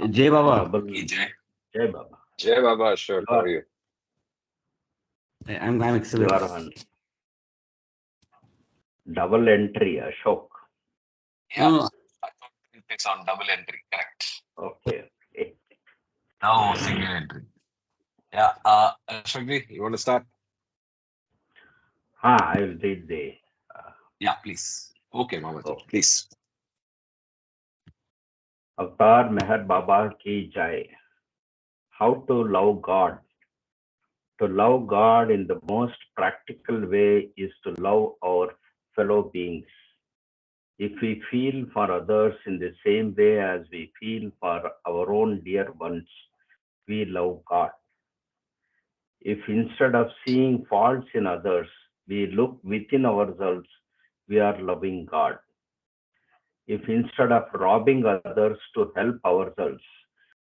Jai Baba. Double Jai. Jai Baba. Jai Baba, sure. You How are are you? I'm you excellent. are on double entry, Ashok. Yeah, No, I thought it's on double entry. Correct. Okay. Okay. No single entry. Yeah. Ashokji, you want to start? I will read the. Uh, Yeah, please. Okay, Mamaji, okay. please. Avatar Meher Baba ki Jai. How to love God. To love God in the most practical way is to love our fellow beings. If we feel for others in the same way as we feel for our own dear ones, we love God. If instead of seeing faults in others, we look within ourselves, we are loving God. If instead of robbing others to help ourselves,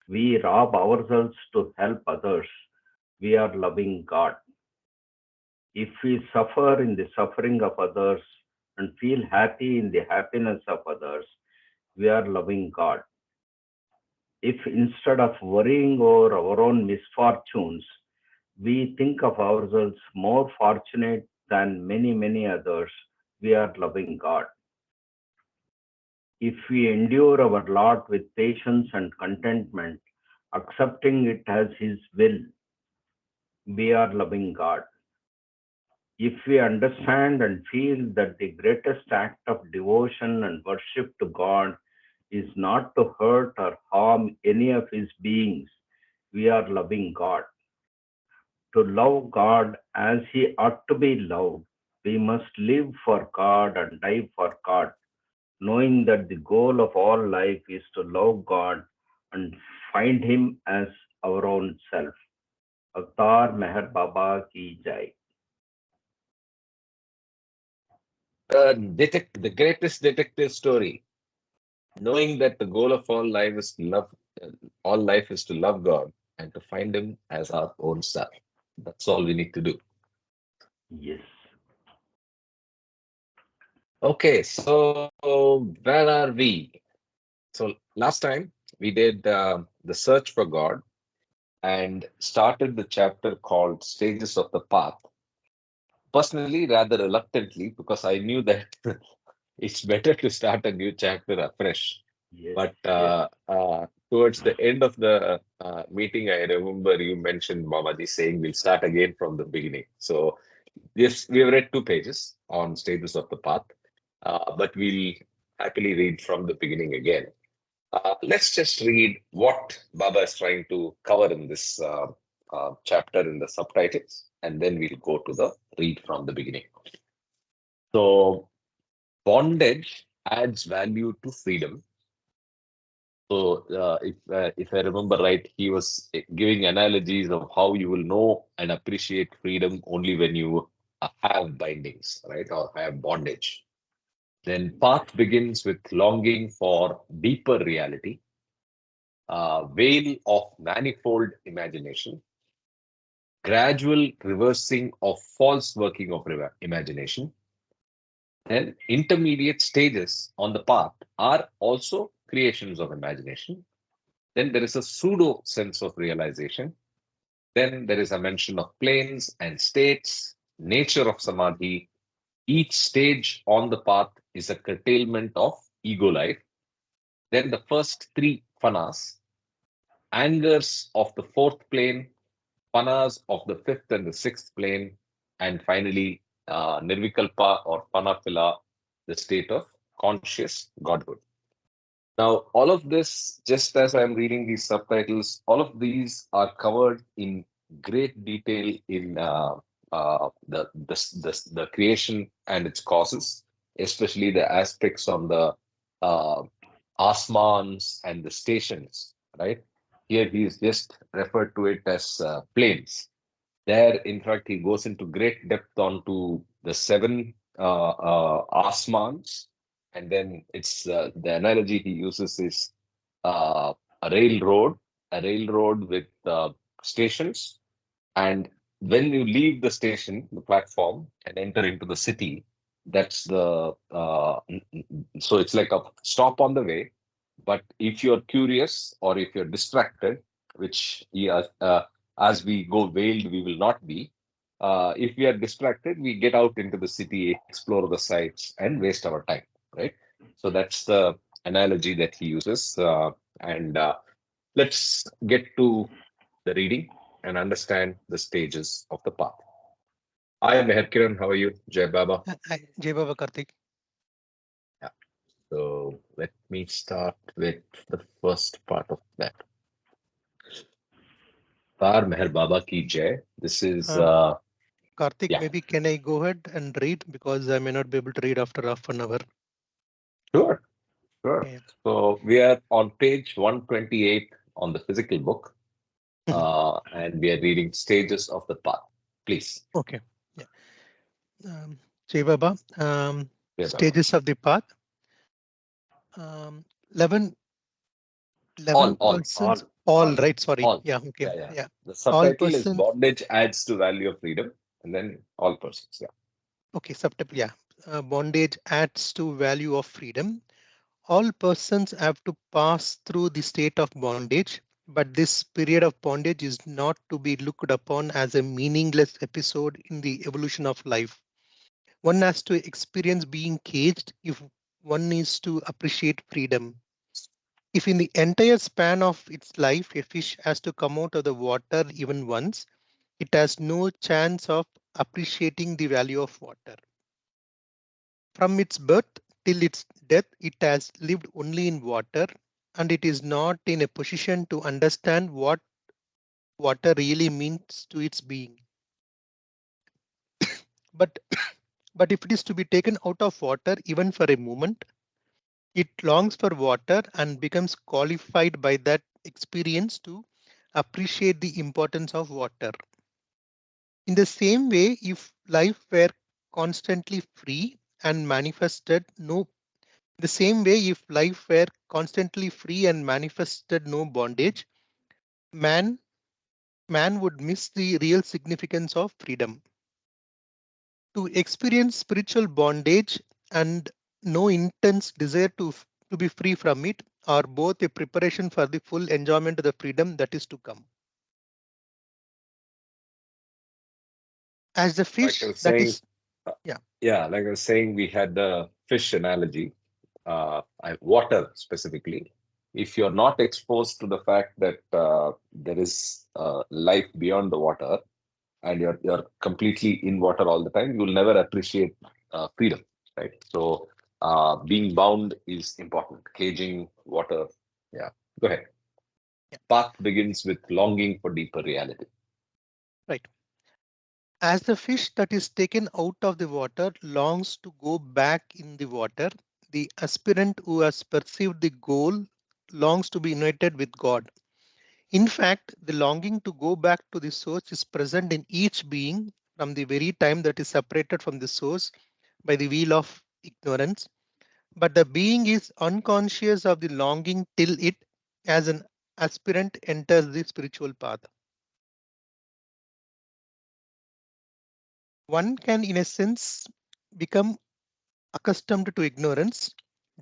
we rob ourselves to help others, we are loving God. If we suffer in the suffering of others and feel happy in the happiness of others, we are loving God. If instead of worrying over our own misfortunes, we think of ourselves more fortunate than many, many others, we are loving God. If we endure our lot with patience and contentment, accepting it as His will, we are loving God. If we understand and feel that the greatest act of devotion and worship to God is not to hurt or harm any of His beings, we are loving God. To love God as He ought to be loved, we must live for God and die for God, knowing that the goal of all life is to love God and find Him as our own self. Avatar Meher Baba ki Jai. The greatest detective story. Knowing that the goal of all life is to love God and to find Him as our own self. That's all we need to do. Yes. Okay, so where are we? So last time we did the search for God and started the chapter called Stages of the Path. Personally, rather reluctantly, because I knew that it's better to start a new chapter afresh. Yes. But Yes. towards the end of the meeting, I remember you mentioned Mamaji saying we'll start again from the beginning. So yes, we have read 2 pages on Stages of the Path, but we'll happily read from the beginning again. Let's just read what Baba is trying to cover in this chapter in the subtitles, and then we'll go to the read from the beginning. So, bondage adds value to freedom. So, if I remember right, he was giving analogies of how you will know and appreciate freedom only when you have bindings, right, or have bondage. Then, path begins with longing for deeper reality, veil of manifold imagination, gradual reversing of false working of imagination, and intermediate stages on the path are also creations of imagination. Then there is a pseudo sense of realization. Then there is a mention of planes and states, nature of samadhi. Each stage on the path is a curtailment of ego life. Then the first three phanas, angers of the fourth plane, panas of the fifth and the sixth plane, and finally nirvikalpa or panapila, the state of conscious godhood. Now, all of this, just as I'm reading these subtitles, all of these are covered in great detail in the creation and its causes, especially the aspects on the uh, asmans and the stations, right? Here he is just referred to it as planes. There, in fact, he goes into great depth onto the seven asmans, and then it's the analogy he uses is uh, a railroad, a railroad with stations, and when you leave the station, the platform, and enter into the city, that's the so it's like a stop on the way. But if you're curious or if you're distracted, which as we go veiled, we will not be. If we are distracted, we get out into the city, explore the sites, and waste our time, right? So that's the analogy that he uses. And let's get to the reading and understand the stages of the path. Hi, Meher Kiran. How are you? Jai Baba. Hi, Jai Baba Karthik. Yeah. So let me start with the first part of that. Tar Meher Baba ki jai. This is, Um, Karthik, yeah, maybe can I go ahead and read because I may not be able to read after half an hour. sure, sure. Yeah. So we are on page 128 on the physical book, and we are reading Stages of the Path. Please. Okay. Yeah. Jai Baba. Yeah, Baba. Stages of the path. 11, All, persons. All, All all. right. Sorry. all. Yeah. Okay. Yeah, yeah. Yeah. The All subtitle is persons. Bondage Adds to Value of Freedom, and then all persons. Yeah. Okay. Subtitle. Yeah. Bondage adds to value of freedom. All persons have to pass through the state of bondage, but this period of bondage is not to be looked upon as a meaningless episode in the evolution of life. One has to experience being caged if one is to appreciate freedom. If in the entire span of its life a fish has to come out of the water even once, it has no chance of appreciating the value of water. From its birth till its death, it has lived only in water, and it is not in a position to understand what water really means to its being. But, but if it is to be taken out of water even for a moment, it longs for water and becomes qualified by that experience to appreciate the importance of water. In the same way, if life were constantly free and manifested no the same way, if life were constantly free and manifested no bondage, man man would miss the real significance of freedom. To experience spiritual bondage and no intense desire to be free from it are both a preparation for the full enjoyment of the freedom that is to come. As the Like I fish was that saying, is, yeah, yeah, like I was saying, we had the fish analogy, water specifically. If you're not exposed to the fact that there is life beyond the water, and you're completely in water all the time, you'll never appreciate freedom, right? So being bound is important. Caging water, yeah. Go ahead. yeah, Path begins with longing for deeper reality. right. As the fish that is taken out of the water longs to go back in the water, the aspirant who has perceived the goal longs to be united with God. In fact, the longing to go back to the source is present in each being from the very time that is separated from the source by the wheel of ignorance. But the being is unconscious of the longing till it, as an aspirant, enters the spiritual path. One can, in a sense, become accustomed to ignorance,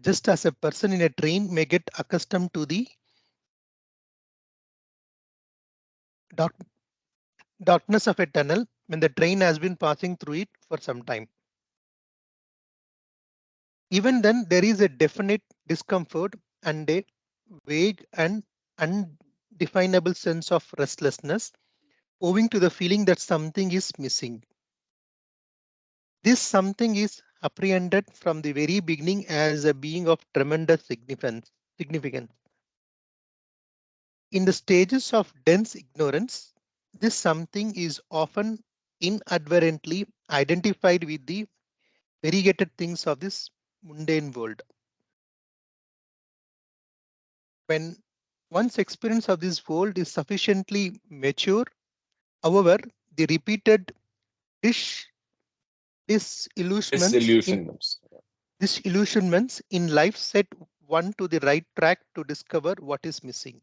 just as a person in a train may get accustomed to the dark, darkness of a tunnel when the train has been passing through it for some time. Even then, there is a definite discomfort and a vague and undefinable sense of restlessness owing to the feeling that something is missing. This something is apprehended from the very beginning as a being of tremendous significance. In the stages of dense ignorance, this something is often inadvertently identified with the variegated things of this mundane world. When one's experience of this world is sufficiently mature, however, the repeated dis- disillusionments in Disillusionments. disillusionments in life set one to the right track to discover what is missing.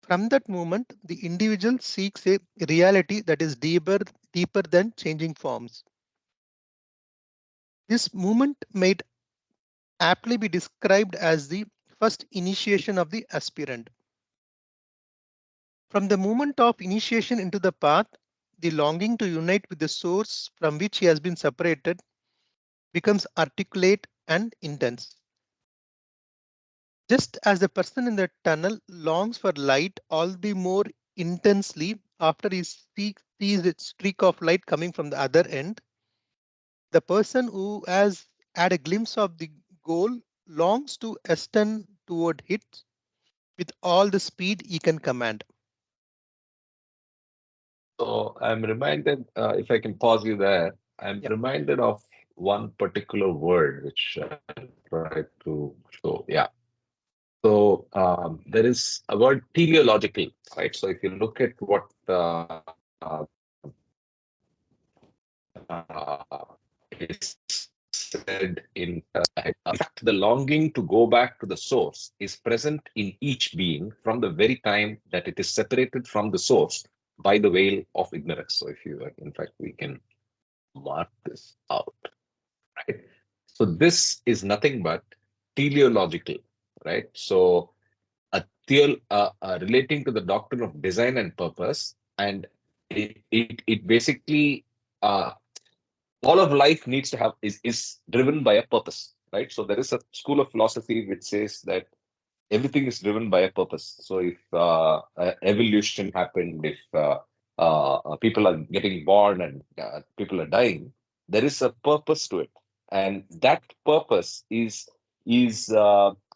From that moment, the individual seeks a reality that is deeper than changing forms. This movement may aptly be described as the first initiation of the aspirant. From the moment of initiation into the path, the longing to unite with the source from which he has been separated becomes articulate and intense. Just as the person in the tunnel longs for light all the more intensely after he sees a streak of light coming from the other end, the person who has had a glimpse of the goal longs to hasten toward it with all the speed he can command. So I'm reminded, if I can pause you there, I'm Yeah, reminded of one particular word which I tried to show. Yeah. So there is a word teleological, right? So if you look at what is said in in fact, the longing to go back to the source is present in each being from the very time that it is separated from the source by the veil of ignorance. So if you, in fact, we can mark this out, right? So this is nothing but teleological, right? So relating to the doctrine of design and purpose, and it basically all of life needs to have is driven by a purpose, right? So there is a school of philosophy which says that everything is driven by a purpose. So if evolution happened, if people are getting born and people are dying, there is a purpose to it, and that purpose is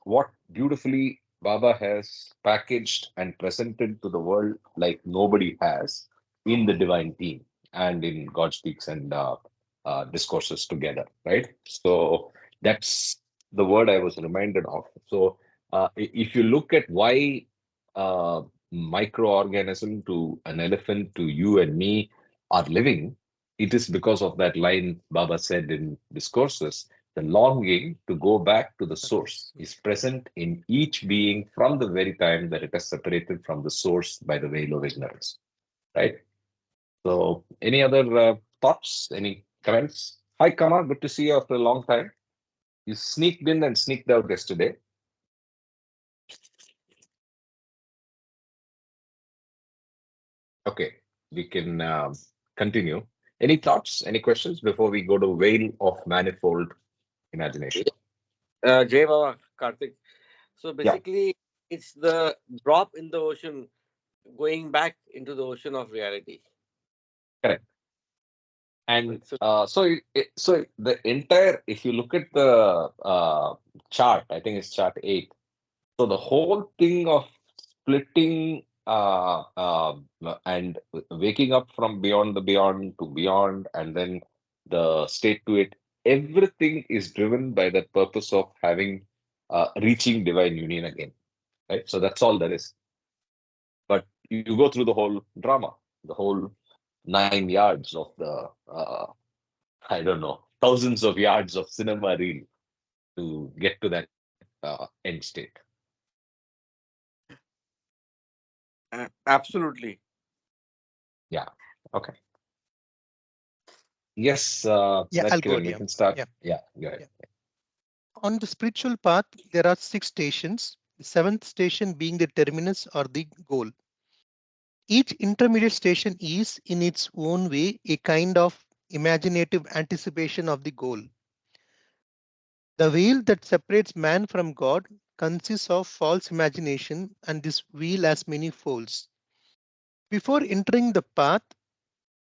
what beautifully Baba has packaged and presented to the world like nobody has in the divine team and in God Speaks and Discourses together, right? So that's the word I was reminded of. So if you look at why microorganism to an elephant to you and me are living, it is because of that line Baba said in Discourses. The longing to go back to the source is present in each being from the very time that it is separated from the source by the veil of ignorance. Right? So, any other thoughts? Any comments? Hi, Kama. Good to see you after a long time. You sneaked in and sneaked out yesterday. Okay, we can continue. Any thoughts, any questions before we go to veil of manifold imagination? Jay Baba, Karthik. So Yeah, basically, it's the drop in the ocean going back into the ocean of reality. correct. And So, so the entire, if you look at the chart, I think it's chart 8. So the whole thing of splitting and waking up from beyond the beyond to beyond, and then the state to it, everything is driven by that purpose of having reaching divine union again, right? So that's all there is. But you go through the whole drama, the whole 9 yards of the I don't know, thousands of yards of cinema reel to get to that end state. absolutely. Yeah. Okay. Yes, yeah, I'll that go Kiran, ahead. we Yeah, can start. yeah, Yeah, go ahead. yeah. On the spiritual path, there are 6 stations, the seventh station being the terminus or the goal. Each intermediate station is, in its own way, a kind of imaginative anticipation of the goal. The veil that separates man from God consists of false imagination, and this veil has many folds. Before entering the path,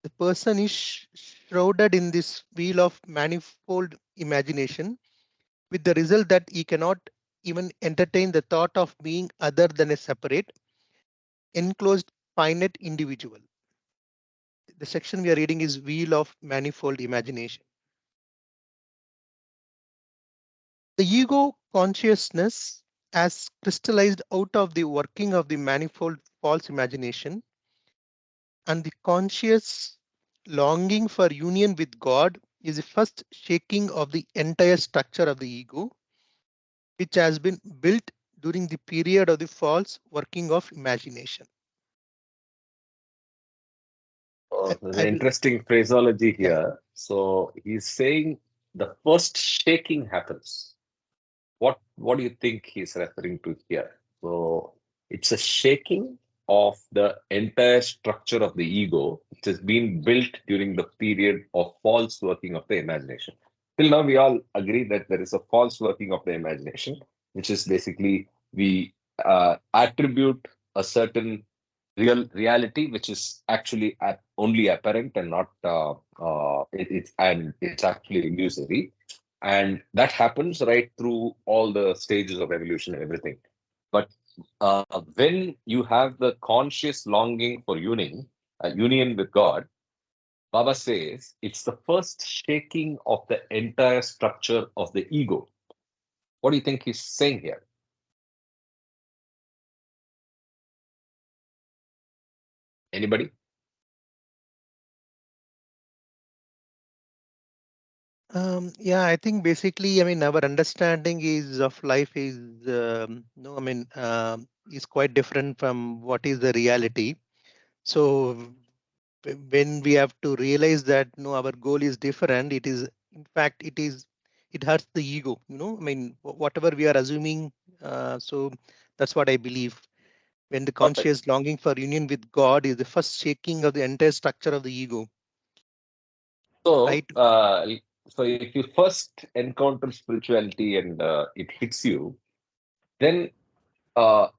the person is shrouded in this veil of manifold imagination, with the result that he cannot even entertain the thought of being other than a separate, enclosed, finite individual. The section we are reading is Wheel of Manifold Imagination. The ego consciousness as crystallized out of the working of the manifold false imagination, and the conscious longing for union with God is the first shaking of the entire structure of the ego, which has been built during the period of the false working of imagination. Oh, I, there's I an will, interesting phraseology yeah, here. So he's saying the first shaking happens. what do you think he's referring to here? So it's a shaking of the entire structure of the ego, which has been built during the period of false working of the imagination. Till now, we all agree that there is a false working of the imagination, which is basically we attribute a certain reality, which is actually only apparent and not it's actually illusory, and that happens right through all the stages of evolution and everything. But when you have the conscious longing for union with God, Baba says it's the first shaking of the entire structure of the ego. What do you think he's saying here? Anybody? Yeah, I think basically, I mean, our understanding is of life is no, I mean, is quite different from what is the reality. So when we have to realize that no, our goal is different, it is in fact it hurts the ego. I mean, whatever we are assuming. So that's what I believe. When the Perfect. conscious longing for union with God is the first shaking of the entire structure of the ego, So, right? so if you first encounter spirituality and it hits you, then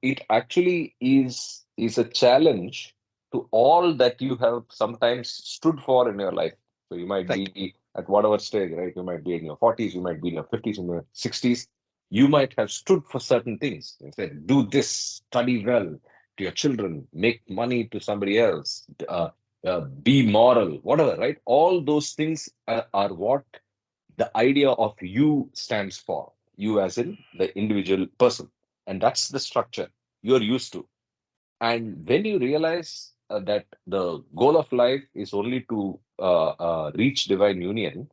it actually is a challenge to all that you have sometimes stood for in your life. So you might Right. be at whatever stage, right? You might be in your 40s, you might be in your 50s, in your 60s. You might have stood for certain things and said, do this, study well to your children, make money to somebody else, be moral, whatever, right? All those things are what the idea of you stands for. You as in the individual person. And that's the structure you're used to. And when you realize that the goal of life is only to reach divine union,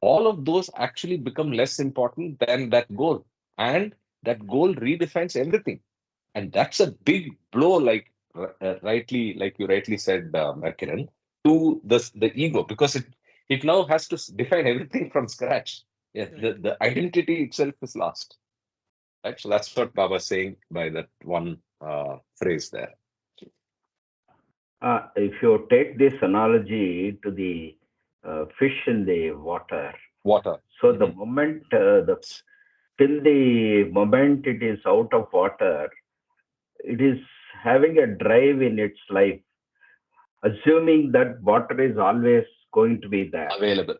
all of those actually become less important than that goal. And that goal redefines everything. And that's a big blow, like you rightly said, Kiran, to the ego, because it now has to define everything from scratch. Yeah, Right. the identity itself is lost. Right. So that's what Baba's saying by that one phrase there. If you take this analogy to the fish in the water, Water. so the Mhm. moment the till the moment it is out of water, it is having a drive in its life, assuming that water is always going to be there, Available.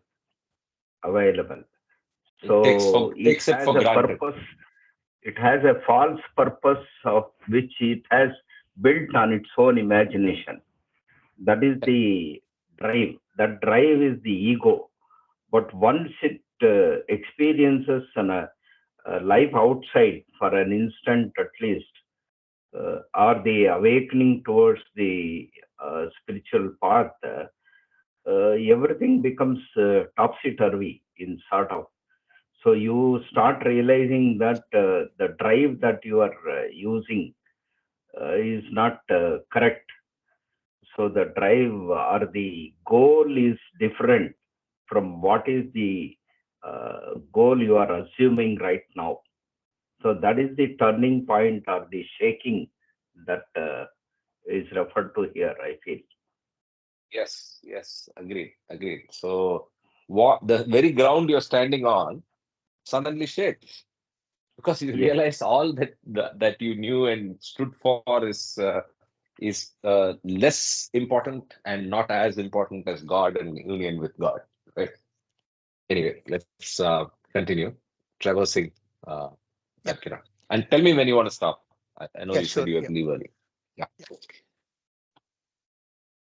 available. It So it takes it has for a granted. purpose, it has a false purpose of which it has built on its own imagination. That is the drive. That drive is the ego. But once it experiences a life outside for an instant at least, or the awakening towards the spiritual path, everything becomes topsy turvy in sort of. So you start realizing that the drive that you are using is not correct. So the drive or the goal is different from what is the goal you are assuming right now. So that is the turning point or the shaking that is referred to here, I feel. Yes, agreed. So what the very ground you're standing on suddenly shakes because you Yes. realize all that you knew and stood for is less important and not as important as God and union with God. Right. Anyway, let's continue traversing uh, Yeah. that, Kiran. And tell me when you want to stop. I know Yeah. you said Sure. you had Yeah. to leave early. Yeah. Yeah.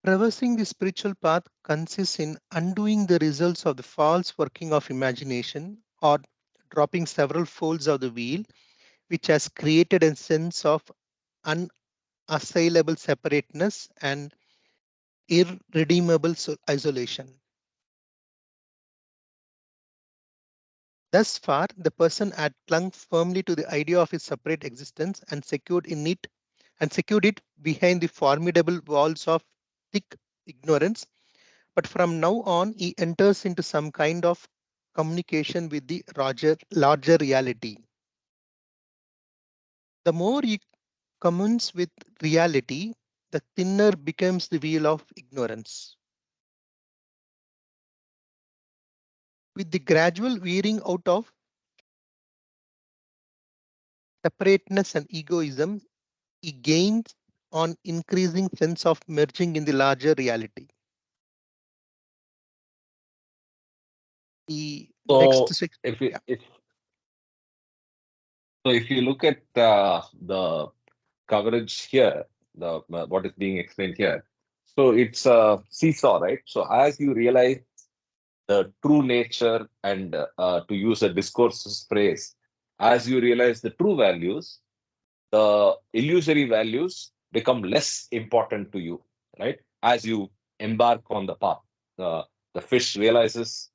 Traversing the spiritual path consists in undoing the results of the false working of imagination or dropping several folds of the wheel, which has created a sense of unassailable separateness and irredeemable isolation. Thus far, the person had clung firmly to the idea of his separate existence and secured it behind the formidable walls of thick ignorance. But from now on, he enters into some kind of communication with the larger reality. The more he communes with reality, the thinner becomes the veil of ignorance. With the gradual wearing out of separateness and egoism, he gains on increasing sense of merging in the larger reality. The next So six, if you yeah, if so if you look at the coverage here, the what is being explained here, so it's a seesaw, right? So as you realize the true nature and to use a discourses phrase, as you realize the true values, the illusory values become less important to you, right? As you embark on the path, the fish realizes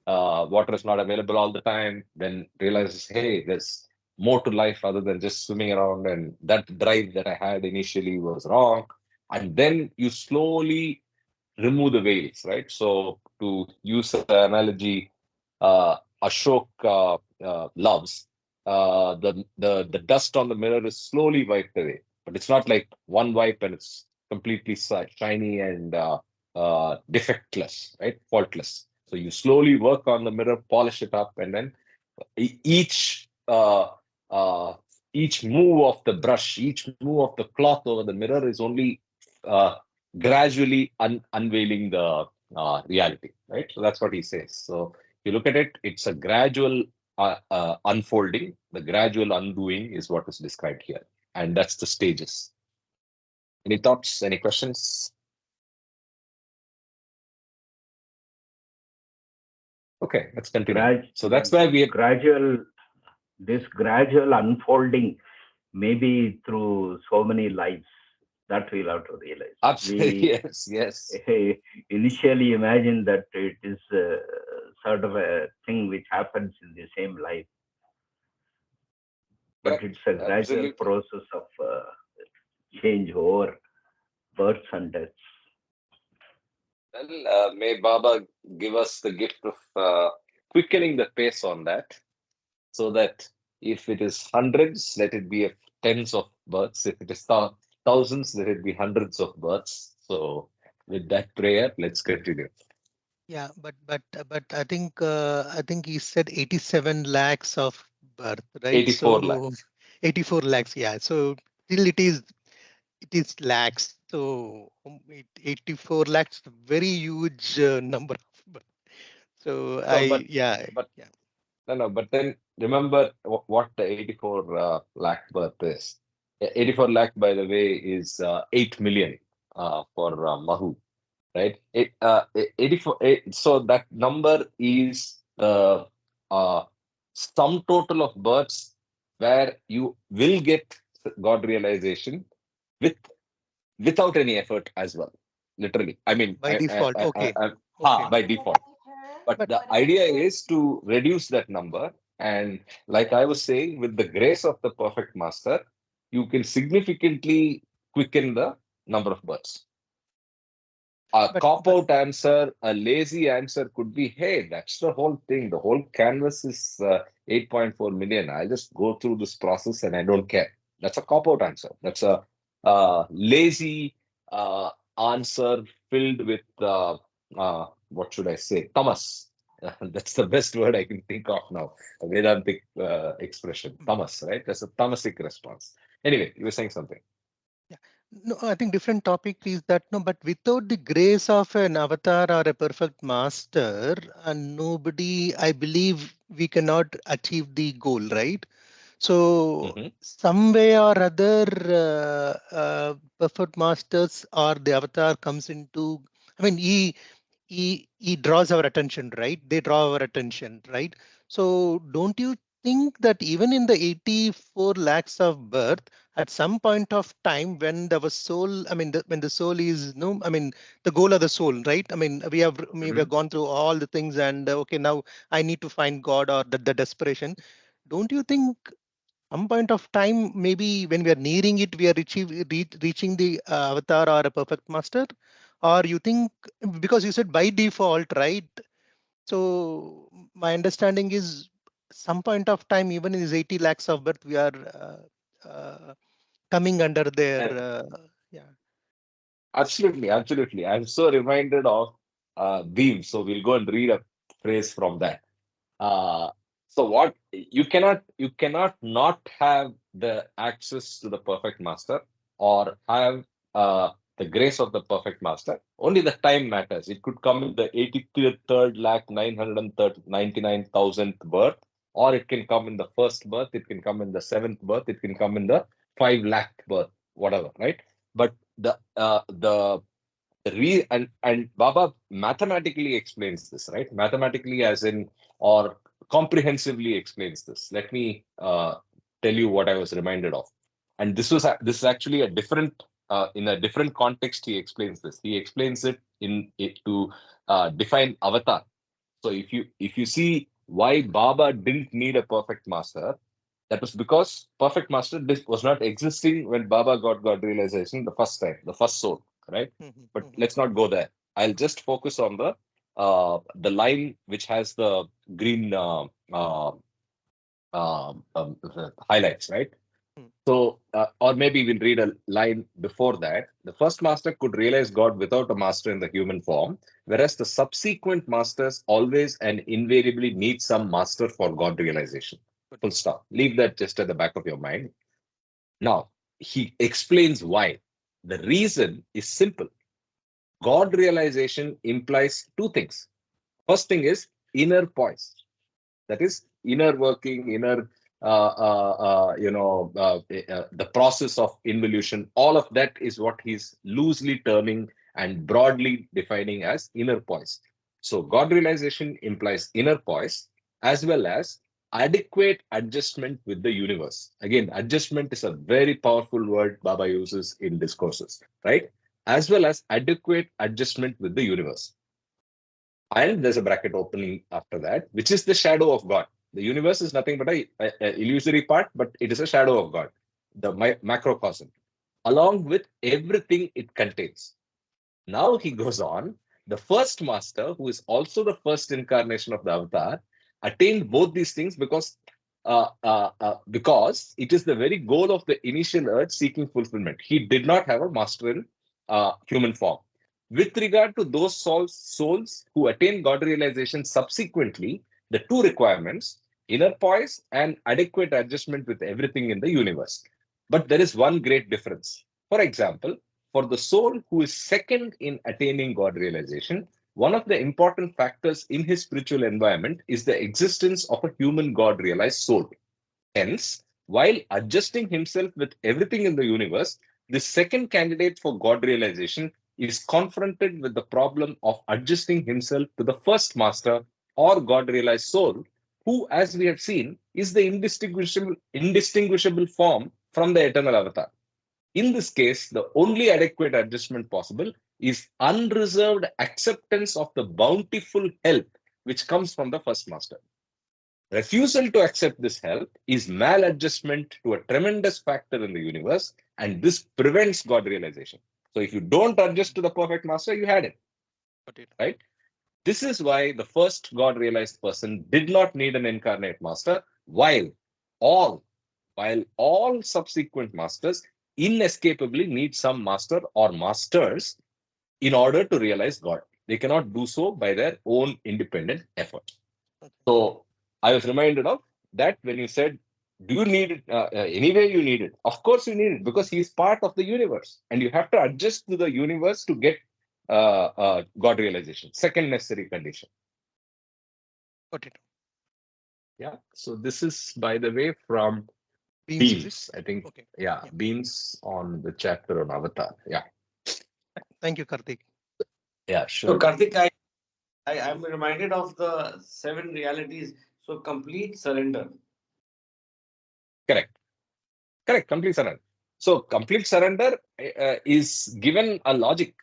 water is not available all the time, then realizes, hey, there's more to life other than just swimming around, and that drive that I had initially was wrong. And then you slowly remove the veils, right? So to use the analogy Ashok loves, the dust on the mirror is slowly wiped away, but it's not like one wipe and it's completely shiny and defectless, right? Faultless. So you slowly work on the mirror, polish it up, and then each uh, each move of the brush, each move of the cloth over the mirror is only uh, gradually unveiling the reality, right? So that's what he says. So if you look at it, it's a gradual unfolding. The gradual undoing is what is described here, and that's the stages. Any thoughts? Any questions? Okay, let's continue. So that's why we this gradual unfolding, maybe through so many lives, that we'll have to realize. absolutely We yes. initially imagine that it is sort of a thing which happens in the same life, but Correct. it's a gradual Absolutely. process of change over births and deaths. Well, may Baba give us the gift of quickening the pace on that, so that if it is hundreds, let it be of tens of births. If it is thousands, let it be hundreds of births. So, with that prayer, let's continue. yeah, but I think he said 87 lakhs of birth, right? 84 So lakhs. 84 lakhs, yeah. So still it is lakhs. So 84 lakhs, very huge number of birth. So No, but but yeah. no, but then remember what the 84 lakh birth is. 84 lakh, by the way, is 8 million for Mahu, right? 84. So that number is uh, sum total of births where you will get God realization with without any effort as well. Literally, I mean, By default, okay, okay. by default. But But the idea is to reduce that number. And like I was saying, with the grace of the perfect master, you can significantly quicken the number of births. A cop but out answer, a lazy answer could be, hey, that's the whole thing. The whole canvas is 8.4 million. I just go through this process and I don't care. That's a cop out answer. That's a lazy answer filled with, what should I say? Thomas. That's the best word I can think of now. A Vedantic expression. Thomas, right? That's a Thomasic response. Anyway, you were saying something. yeah, no, I think different topic is that no, but without the grace of an avatar or a perfect master, nobody, I believe, we cannot achieve the goal, right? So Hmm. some way or other, perfect masters or the avatar comes into. I mean, he draws our attention, right? They draw our attention, right? So don't you think that even in the 84 lakhs of birth, at some point of time when the soul, I mean, when the soul is no, I mean, the goal of the soul, right? I mean, we have Mhm. gone through all the things, and okay, now I need to find God or the desperation. Don't you think some point of time, maybe when we are nearing it, we are reaching the avatar or a perfect master? Or you think, because you said by default, right? So my understanding is some point of time, even in these 80 lakhs of birth, we are coming under their yeah. Absolutely, absolutely. I'm so reminded of Beam. So we'll go and read a phrase from that. Uh, so what you cannot not have the access to the perfect master or have the grace of the perfect master. Only the time matters. It could come in the 83rd lakh 999,000th birth, or it can come in the first birth. It can come in the seventh birth. It can come in the 5 lakh birth, whatever, right? But and Baba mathematically explains this, right? Mathematically, as in, or comprehensively explains this. Let me tell you what I was reminded of. And this is actually a different in a different context. He explains this. He explains it in it to define avatar. So if you see why Baba didn't need a perfect master, that was because perfect master was not existing when Baba got God realization the first time, the first soul, right? Mhm, But mhm. let's not go there. I'll just focus on the line which has the green highlights, right? Mm. So, or maybe we'll read a line before that. The first master could realize God without a master in the human form, whereas the subsequent masters always and invariably need some master for God realization. Got Full it. stop. Leave that just at the back of your mind. Now, he explains why. The reason is simple. God realization implies two things. First thing is inner poise. That is inner working, inner, the process of involution. All of that is what he's loosely terming and broadly defining as inner poise. So God realization implies inner poise as well as adequate adjustment with the universe. Again, adjustment is a very powerful word Baba uses in discourses, right? As well as adequate adjustment with the universe. And there's a bracket opening after that, which is the shadow of God. The universe is nothing but a illusory part, but it is a shadow of God, the macrocosm, along with everything it contains. Now he goes on. The first master, who is also the first incarnation of the avatar, attained both these things because it is the very goal of the initial urge seeking fulfillment. He did not have a master in human form. With regard to those souls who attain God realization subsequently, the two requirements, inner poise and adequate adjustment with everything in the universe. But there is one great difference. For example, for the soul who is second in attaining God realization, one of the important factors in his spiritual environment is the existence of a human God realized soul. Hence, while adjusting himself with everything in the universe, the second candidate for God realization is confronted with the problem of adjusting himself to the first master or God realized soul, who, as we have seen, is the indistinguishable form from the eternal avatar. In this case, the only adequate adjustment possible is unreserved acceptance of the bountiful help which comes from the first master. Refusal to accept this help is maladjustment to a tremendous factor in the universe, and this prevents God realization. So, if you don't adjust to the perfect master, you had it, Got it. right? This is why the first God realized person did not need an incarnate master, all while all subsequent masters inescapably need some master or masters in order to realize God. They cannot do so by their own independent effort. Okay. So I was reminded of that when you said, do you need it? Anyway, you need it. Of course, you need it because he is part of the universe and you have to adjust to the universe to get God realization. Second necessary condition. Got it. Yeah. So this is, by the way, from Beams, is it? Beams. I think, Okay. yeah, Yeah. Beams on the chapter on Avatar. Yeah. Thank you, Karthik. Yeah, So, sure. Karthik, I'm reminded of the seven realities. So, complete surrender. Correct. Correct. Complete surrender. So complete surrender is given a logic.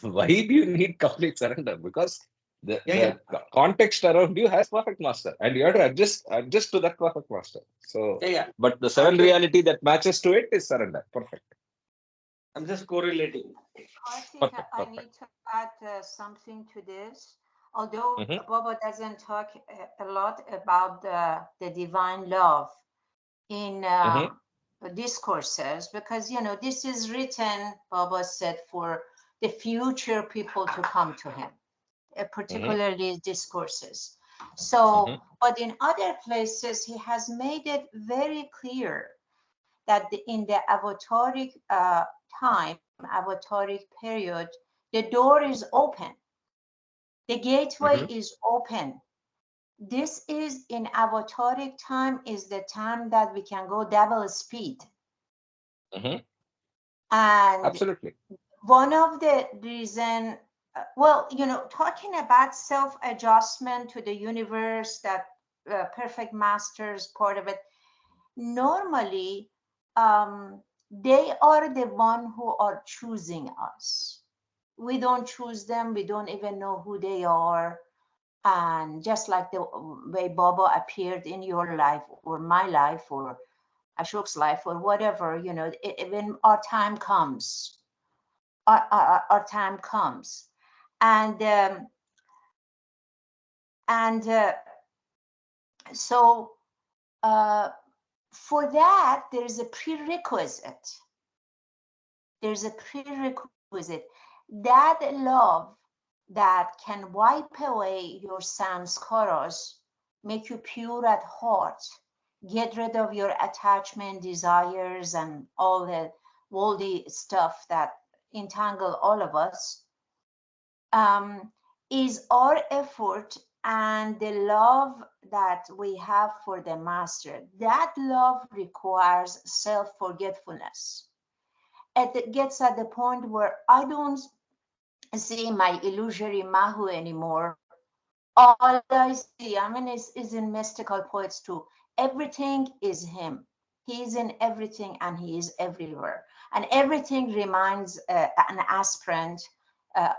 Why do you need complete surrender? Because Yeah, the yeah. context around you has perfect master, and you have to adjust to that perfect master. So, Yeah, yeah. but the I'm seven just, reality that matches to it is surrender. Perfect. I'm just correlating. I think Perfect. I Perfect. need to add something to this. Although Hmm. Baba doesn't talk a lot about the divine love in Hmm. discourses, because this is written, Baba said, for the future people to come to him, particularly discourses. So, but in other places, he has made it very clear that in the avataric time, avataric period, the door is open, the gateway is open. This is in avataric time, is the time that we can go double speed. And Absolutely. one of the reason, well, talking about self-adjustment to the universe, that perfect masters part of it, normally they are the one who are choosing us. We don't choose them. We don't even know who they are. And just like the way Baba appeared in your life or my life or Ashok's life or whatever, when our time comes, our time comes. And so for that, there's a prerequisite. There's a prerequisite. That love that can wipe away your samskaras, make you pure at heart, get rid of your attachment, desires, and all the worldly stuff that entangle all of us, is our effort and the love that we have for the master. That love requires self-forgetfulness. It gets at the point where I don't see my illusory Mahu anymore. All I see, is in mystical poets too. Everything is him. He is in everything and he is everywhere. And everything reminds an aspirant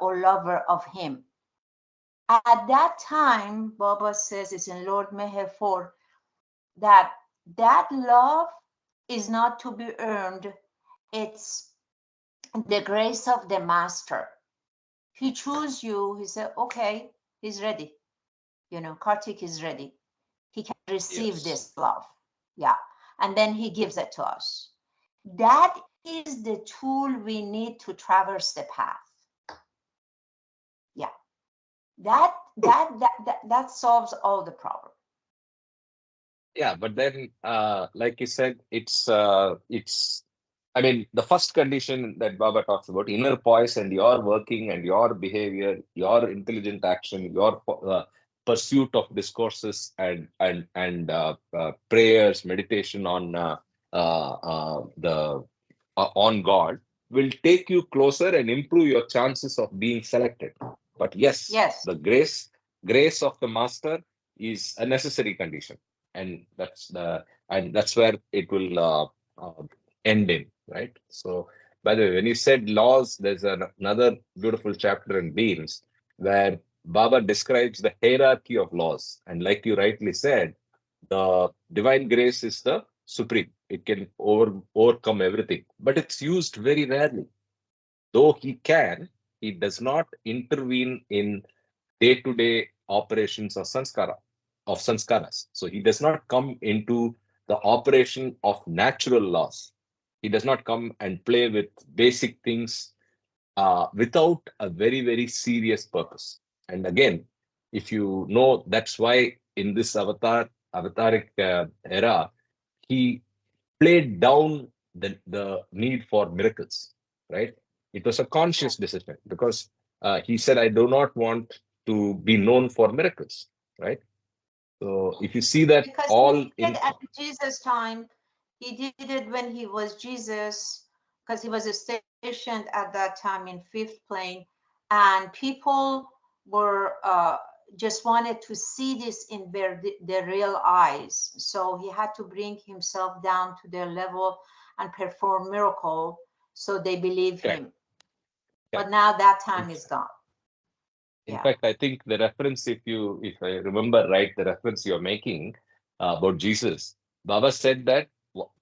or lover of him. At that time, Baba says, it's in Lord Meher 4, that love is not to be earned. It's the grace of the master. He chose you. He said, okay, he's ready. Kartik is ready. He can receive this love. Yeah. And then he gives it to us. That is the tool we need to traverse the path. Yeah. That solves all the problem. Yeah, but then, like you said, it's I mean, the first condition that Baba talks about, inner poise and your working and your behavior, your intelligent action, your pursuit of discourses and prayers, meditation on the on God will take you closer and improve your chances of being selected. But yes, the grace of the master is a necessary condition, and that's where it will end in, right? So, by the way, when you said laws, there's another beautiful chapter in Beams where Baba describes the hierarchy of laws, and like you rightly said, the divine grace is the supreme. It can overcome everything, but it's used very rarely. Though he does not intervene in day-to-day operations of sanskaras. So he does not come into the operation of natural laws. He does not come and play with basic things without a very, very serious purpose. And again, if you know, that's why in this avataric era, he played down the need for miracles, right? It was a conscious decision because he said, I do not want to be known for miracles, right? So if you see that because all he did in at Jesus' time, he did it when he was Jesus, because he was stationed at that time in fifth plane, and people were just wanted to see this in their real eyes. So he had to bring himself down to their level and perform miracle, so they believe him. But now that time is gone. In fact, I think the reference, if I remember right, the reference you're making about Jesus, Baba said that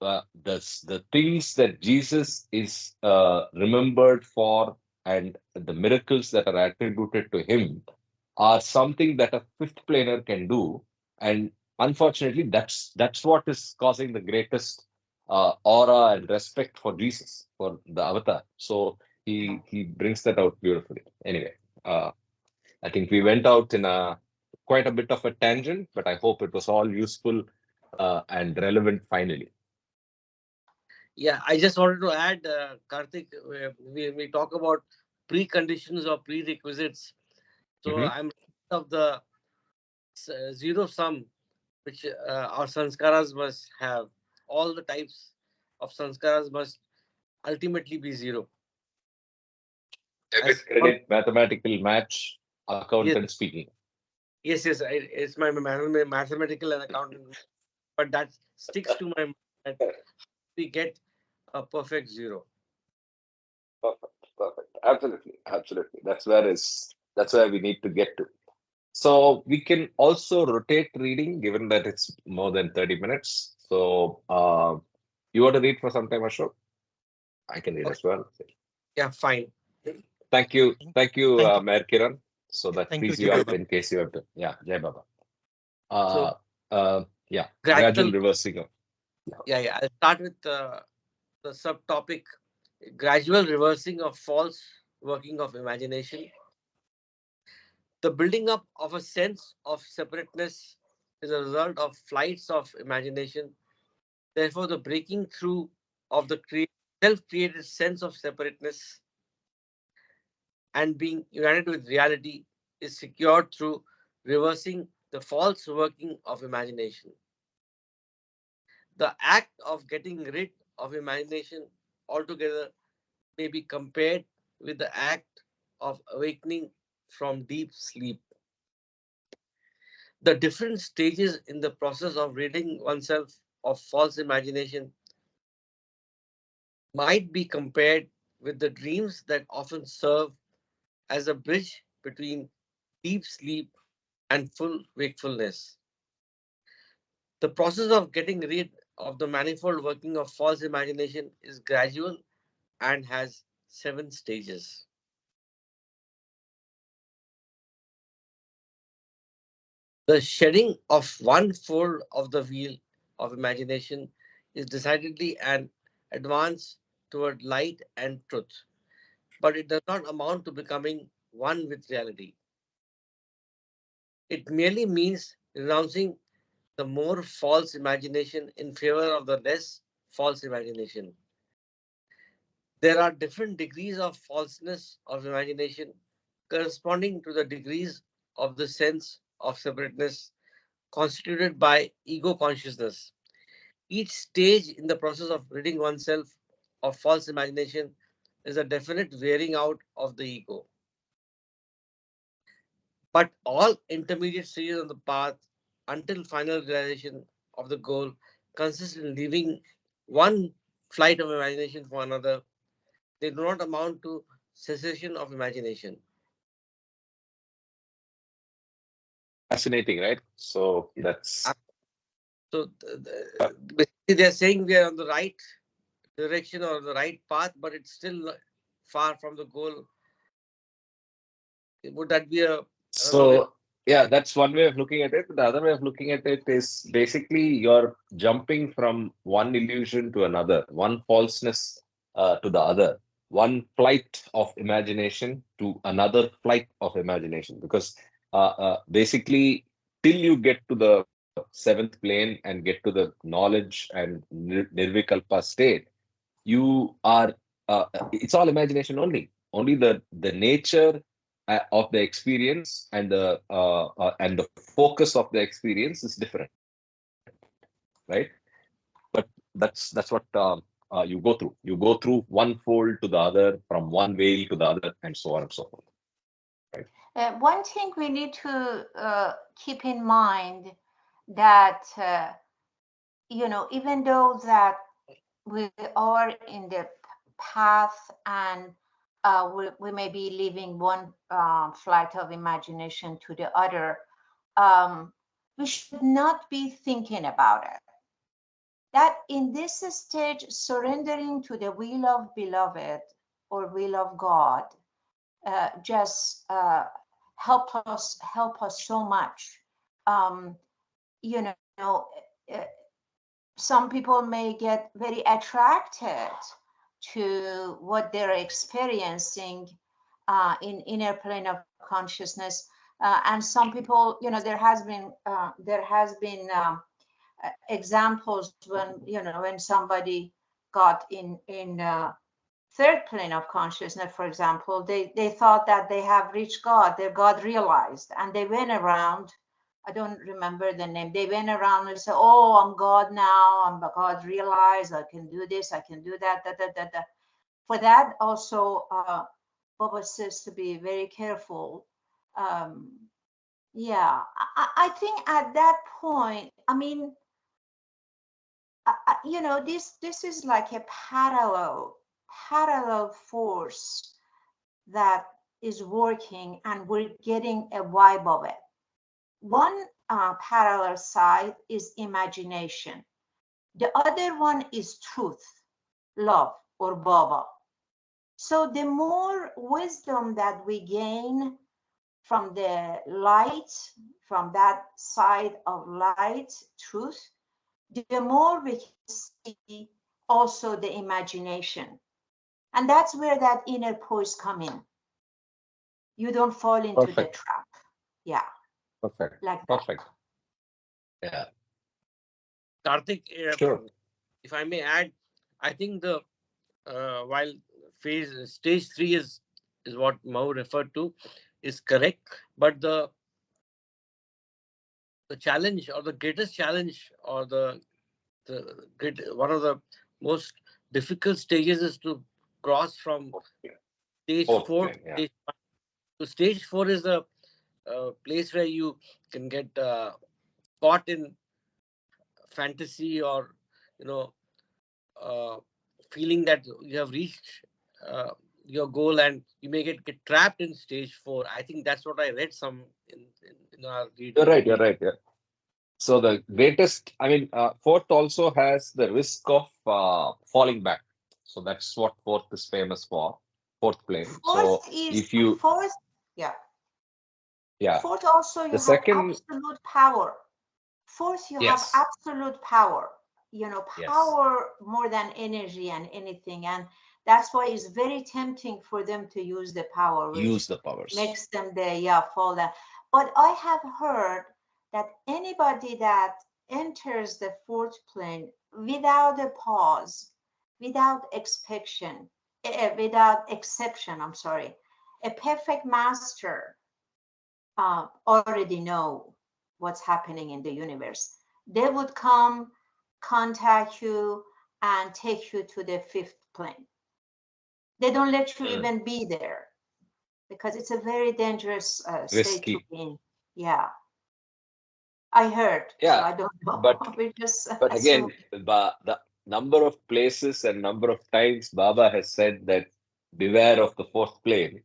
the things that Jesus is remembered for and the miracles that are attributed to him are something that a fifth planer can do, and unfortunately, that's what is causing the greatest aura and respect for Jesus, for the avatar. So he brings that out beautifully. Anyway, I think we went out in a quite a bit of a tangent, but I hope it was all useful and relevant finally. Yeah, I just wanted to add, Karthik, we talk about preconditions or prerequisites. So Mhm. I'm of the zero sum, which our sanskaras must have. All the types of sanskaras must ultimately be zero. Debit, As one, credit, mathematical match, yes, accountant speaking. yes, it's my mathematical and accounting, but that sticks to my mind that we get a perfect zero. Perfect, perfect. Absolutely, absolutely. That's where we need to get to. So we can also rotate reading, given that it's more than 30 minutes. So you want to read for some time, Ashok? I can read Okay, as well. yeah, fine. Thank you, Thank you. Mayor Kiran. So that Thank you, frees Jai you up Baba. in case you have to. Yeah, Jai Baba. So Uh, yeah, gradual gradual, reversing of. Yeah. yeah. I'll start with the subtopic: gradual reversing of false working of imagination. The building up of a sense of separateness is a result of flights of imagination. Therefore, the breaking through of the self-created sense of separateness and being united with reality is secured through reversing the false working of imagination. The act of getting rid of imagination altogether may be compared with the act of awakening from deep sleep. The different stages in the process of ridding oneself of false imagination might be compared with the dreams that often serve as a bridge between deep sleep and full wakefulness. The process of getting rid of the manifold working of false imagination is gradual and has 7 stages. The shedding of one fold of the wheel of imagination is decidedly an advance toward light and truth, but it does not amount to becoming one with reality. It merely means renouncing the more false imagination in favor of the less false imagination. There are different degrees of falseness of imagination corresponding to the degrees of the sense of separateness constituted by ego consciousness. Each stage in the process of ridding oneself of false imagination is a definite wearing out of the ego. But all intermediate stages on the path until final realization of the goal consist in leaving one flight of imagination for another. They do not amount to cessation of imagination. Fascinating, right? So Uh, that's So basically, they're saying we are on the right direction or the right path, but it's still far from the goal. Would that be another way? so yeah, that's one way of looking at it. The other way of looking at it is basically you're jumping from one illusion to another, one falseness to the other, one flight of imagination to another flight of imagination. Because basically, till you get to the seventh plane and get to the knowledge and nirvikalpa state, you are it's all imagination only. Only the nature of the experience and the focus of the experience is different, right? But that's what you go through. You go through one fold to the other, from one veil to the other, and so on and so forth. Right? One thing we need to keep in mind that even though that we are in the path and we may be leaving one flight of imagination to the other, we should not be thinking about it. That in this stage, surrendering to the will of beloved or will of God just help us so much. Um, you know, uh, some people may get very attracted to what they're experiencing in inner plane of consciousness, and some people, there has been examples when when somebody got in third plane of consciousness, for example, they thought that they have reached God, their God realized, and they went around. I don't remember the name. They went around and said, "Oh, I'm God now. I'm God realized. I can do this. I can do that." Da, da, da, da. For that, also, Baba says to be very careful. Yeah, I think at that point, I mean, this is like a parallel force that is working, and we're getting a vibe of it. One parallel side is imagination. The other one is truth, love, or Baba. So the more wisdom that we gain from the light, from that side of light, truth, the more we can see also the imagination. And that's where that inner poise come in. You don't fall into the Perfect. trap. Yeah. Perfect. Like that. Perfect. Yeah. Karthik, Sure. if I may add, I think the while stage 3 is what Mau referred to is correct, but the challenge, or the greatest challenge, or one of the most difficult stages is to cross from stage Fourth 4 to plane. Yeah. stage 5. So stage 4 is the place where you can get caught in fantasy, or you know uh, feeling that you have reached uh, your goal, and you may get trapped in stage 4. I think that's what I read some in our You're reading. right. You're right. Yeah. So the greatest, I mean, fourth also has the risk of falling back. So that's what fourth is famous for, fourth plane. So if you, Fourth, yeah. yeah, Fourth also the you have second, absolute power. Fourth, you have yes, absolute power. yes, Power more than energy and anything. And that's why it's very tempting for them to use the power, which use the powers. makes them fall down. But I have heard that anybody that enters the fourth plane without a pause, without exception, I'm sorry, a perfect master already know what's happening in the universe. They would come, contact you, and take you to the fifth plane. They don't let you Mm. even be there because it's a very dangerous state to Risky. be in. Yeah, I heard, so Yeah, I don't know. but We just but assume. again, the number of places and number of times Baba has said that beware of the fourth plane.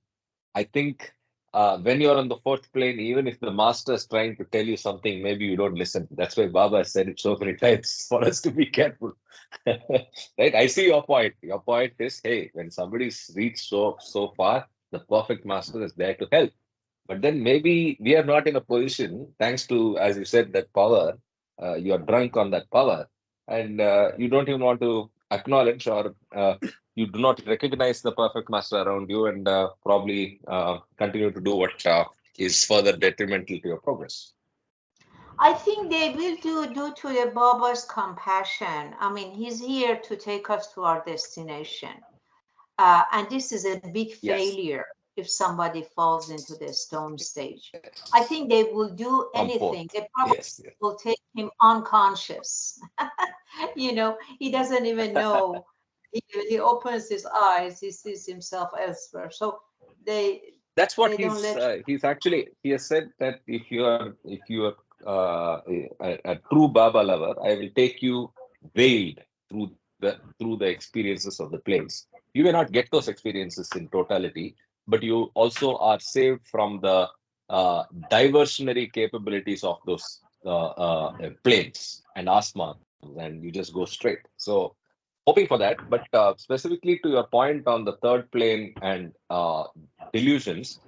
I think when you're on the fourth plane, even if the master is trying to tell you something, maybe you don't listen. That's why Baba has said it so many times for us to be careful. Right? I see your point. Your point is, hey, when somebody's reached so far, the perfect master is there to help. But then maybe we are not in a position, thanks to, as you said, that power, you are drunk on that power, and you don't even want to acknowledge, or you do not recognize the perfect master around you, and probably continue to do what is further detrimental to your progress. I think they will do due to the Baba's compassion. I mean, he's here to take us to our destination. And this is a big Yes, failure if somebody falls into the stone stage. I yes, think they will do on fourth. anything. They probably Yes, yes. will take him unconscious. He doesn't even know. He opens his eyes, he sees himself elsewhere. So they That's what they don't let he's actually, he has said that if you are a true Baba lover, I will take you veiled through the experiences of the planes. You may not get those experiences in totality, but you also are saved from the diversionary capabilities of those planes and asmas, and you just go straight. So hoping for that. But specifically to your point on the third plane and delusions,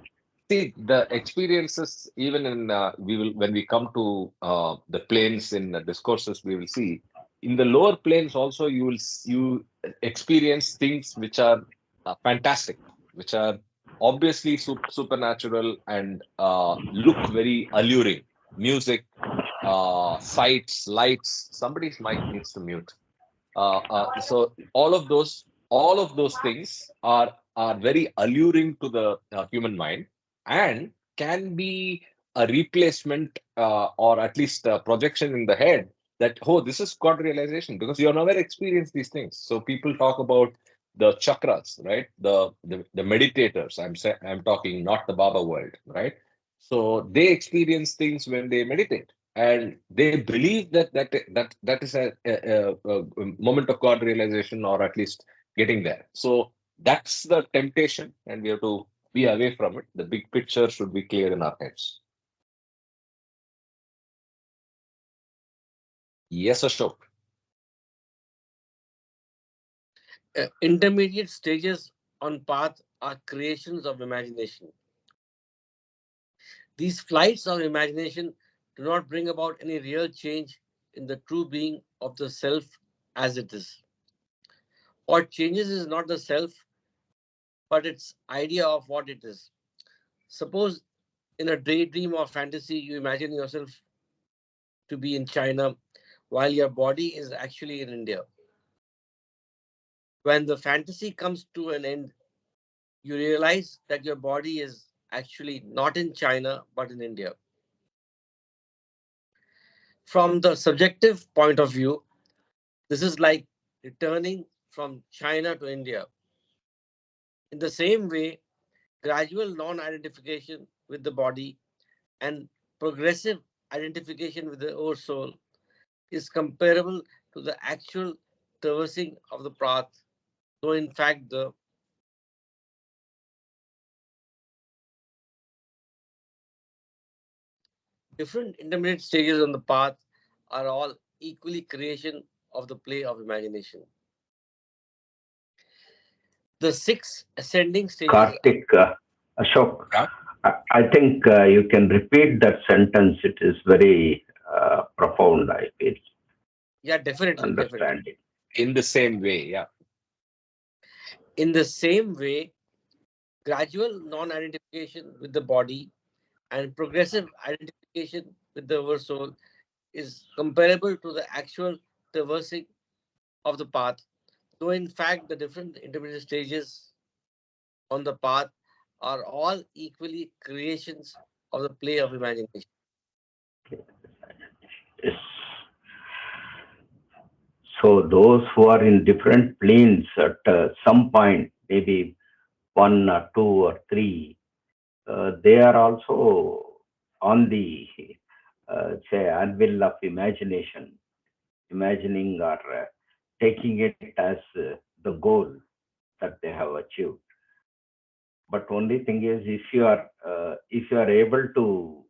see the experiences, even in we will, when we come to the planes in discourses, we will see in the lower planes also you experience things which are fantastic, which are obviously supernatural and look very alluring. Music, sights, lights. Somebody's mic needs to mute. So all of those things are very alluring to the human mind and can be a replacement or at least a projection in the head that, oh, this is God realization, because you have never experienced these things. So people talk about the chakras, right? The meditators. I'm talking not the Baba world, right? So they experience things when they meditate, and they believe that is a moment of God realization, or at least getting there. So that's the temptation, and we have to be away from it. The big picture should be clear in our heads. Yes, Ashok. Intermediate stages on path are creations of imagination. These flights of imagination do not bring about any real change in the true being of the self as it is. What changes is not the self, but its idea of what it is. Suppose in a daydream or fantasy, you imagine yourself to be in China while your body is actually in India. When the fantasy comes to an end, you realize that your body is actually not in China but in India. From the subjective point of view, this is like returning from China to India. In the same way, gradual non identification with the body and progressive identification with the oversoul is comparable to the actual traversing of the path, though in fact the different intermediate stages on the path are all equally creation of the play of imagination. The six ascending stages. Karthik, Ashok, Yeah. I think you can repeat that sentence. It is very profound, I feel, Yeah, definitely. understanding. In the same way, yeah. In the same way, gradual non identification with the body and progressive identification with the oversoul is comparable to the actual traversing of the path, though in fact the different intermediate stages on the path are all equally creations of the play of imagination. Yes. So those who are in different planes at some point, maybe one or two or three, they are also on the say anvil of imagination, imagining or taking it as the goal that they have achieved. But only thing is, if you are able to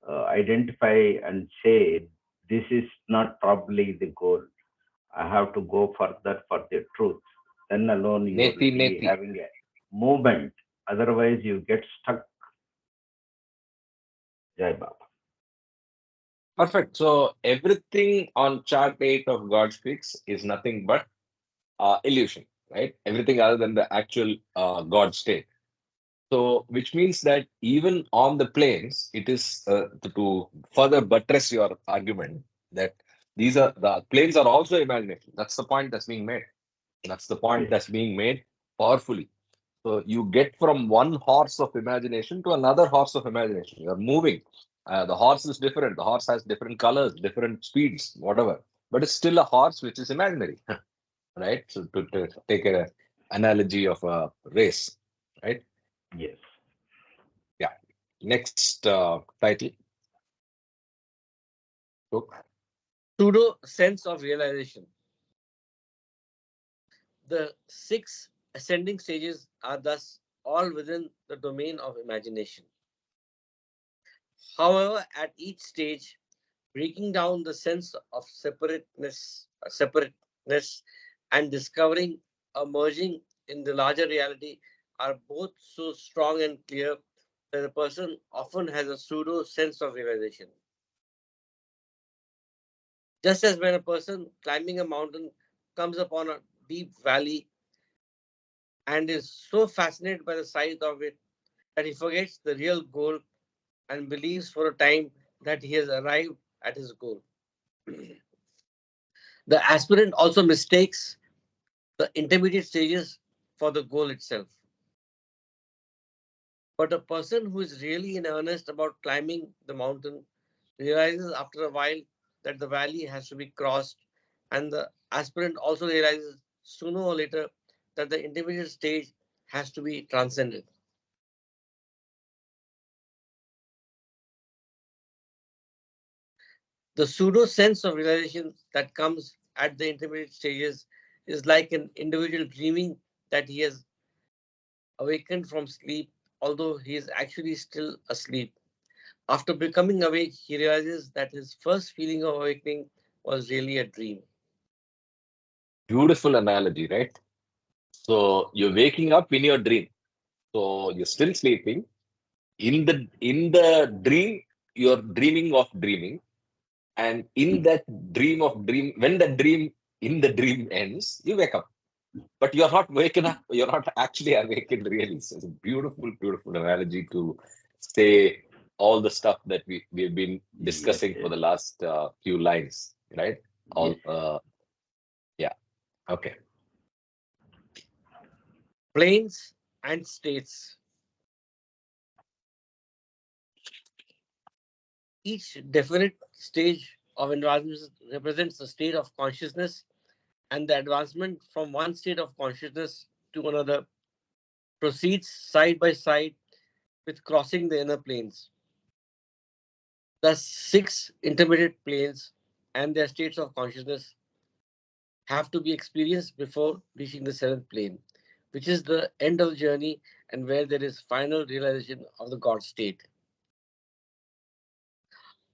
identify and say this is not probably the goal, I have to go further for the truth, then alone you will Neti, be neti. having a movement. Otherwise, you get stuck. Jai Baba. Perfect. So everything on chart 8 of God Speaks is nothing but illusion, right? Everything other than the actual God state. So, which means that even on the planes, it is to further buttress your argument that the planes are also imagination. That's the point that's being made. That's the point Yes. that's being made powerfully. So you get from one horse of imagination to another horse of imagination. You're moving. The horse is different. The horse has different colors, different speeds, whatever. But it's still a horse which is imaginary, right? So to take an analogy of a race, right? Yes. Yeah. Next title. Book. Pseudo sense of realization. The six ascending stages are thus all within the domain of imagination. However, at each stage, breaking down the sense of separateness and discovering a merging in the larger reality are both so strong and clear that a person often has a pseudo sense of realization. Just as when a person climbing a mountain comes upon a deep valley and is so fascinated by the size of it that he forgets the real goal and believes for a time that he has arrived at his goal. The aspirant also mistakes the intermediate stages for the goal itself. But a person who is really in earnest about climbing the mountain realizes after a while that the valley has to be crossed, and the aspirant also realizes sooner or later that the intermediate stage has to be transcended. The pseudo sense of realization that comes at the intermediate stages is like an individual dreaming that he has awakened from sleep, although he is actually still asleep. After becoming awake, he realizes that his first feeling of awakening was really a dream. Beautiful analogy, right? So you're waking up in your dream. So you're still sleeping. In the dream, you're dreaming of dreaming. And in that dream of dream, when the dream in the dream ends, you wake up. But you're not waking up, you're not actually awakened really. So it's a beautiful, beautiful analogy to say all the stuff that we've been Yes, discussing for yes, the last few lines, right? yes. All yeah. Okay. Planes and states. Each definite stage of advancement represents a state of consciousness, and the advancement from one state of consciousness to another proceeds side by side with crossing the inner planes. The six intermediate planes and their states of consciousness have to be experienced before reaching the seventh plane, which is the end of the journey and where there is final realization of the God state.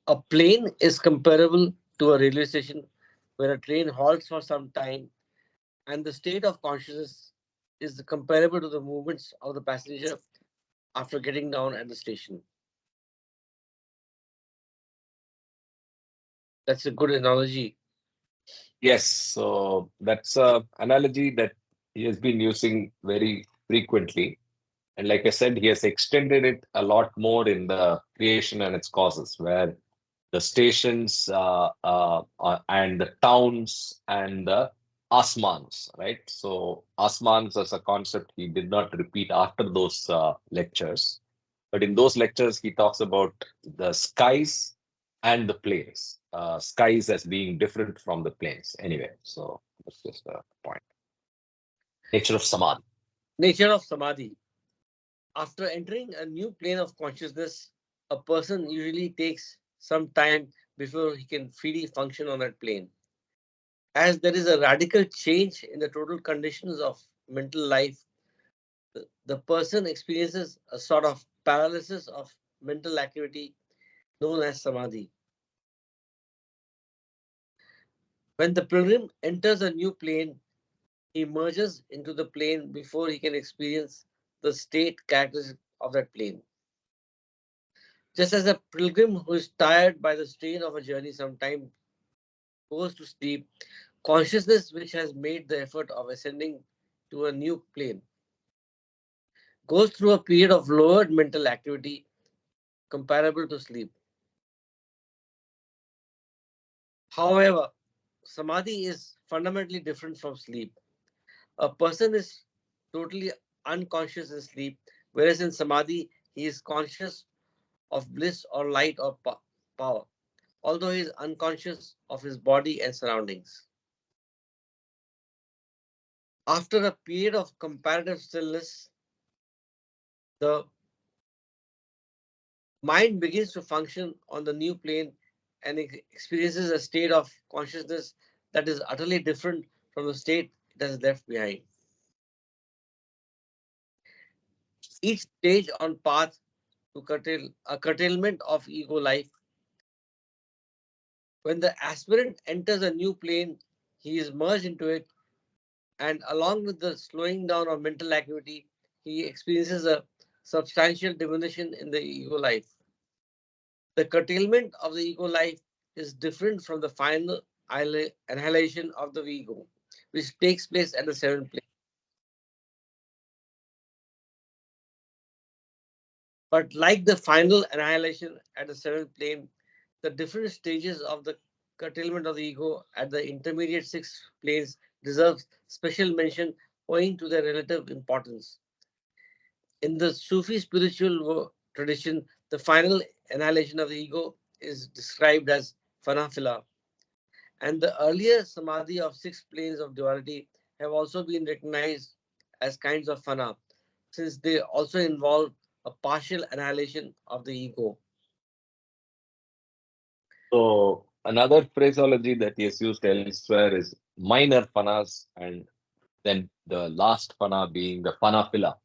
A plane is comparable to a railway station where a train halts for some time, and the state of consciousness is comparable to the movements of the passenger after getting down at the station. That's a good analogy. Yes. So that's a analogy that he has been using very frequently. And like I said, he has extended it a lot more in the creation and its causes, where the stations and the towns and the asmans, right? So asmans as a concept he did not repeat after those lectures, but in those lectures he talks about the skies and the plains. Skies as being different from the plains. Anyway, so that's just a point. Nature of samadhi. Nature of samadhi. After entering a new plane of consciousness, a person usually takes some time before he can freely function on that plane. As there is a radical change in the total conditions of mental life, the person experiences a sort of paralysis of mental activity known as samadhi. When the pilgrim enters a new plane, he merges into the plane before he can experience the state characteristic of that plane. Just as a pilgrim who is tired by the strain of a journey sometimes goes to sleep, consciousness which has made the effort of ascending to a new plane goes through a period of lowered mental activity comparable to sleep. However, samadhi is fundamentally different from sleep. A person is totally unconscious in sleep, whereas in samadhi, he is conscious of bliss or light or power, although he is unconscious of his body and surroundings. After a period of comparative stillness, the mind begins to function on the new plane and experiences a state of consciousness that is utterly different from the state it has left behind. Each stage on path to a curtailment of ego life. When the aspirant enters a new plane, he is merged into it, and along with the slowing down of mental activity, he experiences a substantial diminution in the ego life. The curtailment of the ego life is different from the final annihilation of the ego, which takes place at the seventh plane. But like the final annihilation at the seventh plane, the different stages of the curtailment of the ego at the intermediate six planes deserves special mention owing to their relative importance. In the Sufi spiritual tradition, the final annihilation of the ego is described as fanafila, and the earlier samadhi of six planes of duality have also been recognized as kinds of fana, since they also involve a partial annihilation of the ego. So another phraseology that is used elsewhere is minor fanas, and then the last fana being the fanafila.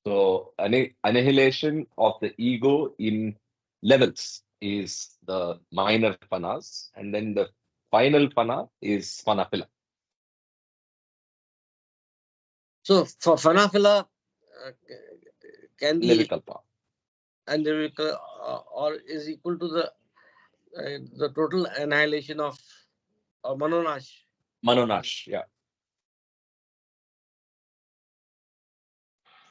So annihilation of the ego in levels is the minor fanas, and then the final fana is fanafila. So, for fanafila can be Nirvikalpa. and or is equal to the total annihilation of manonash. Manonash, yeah.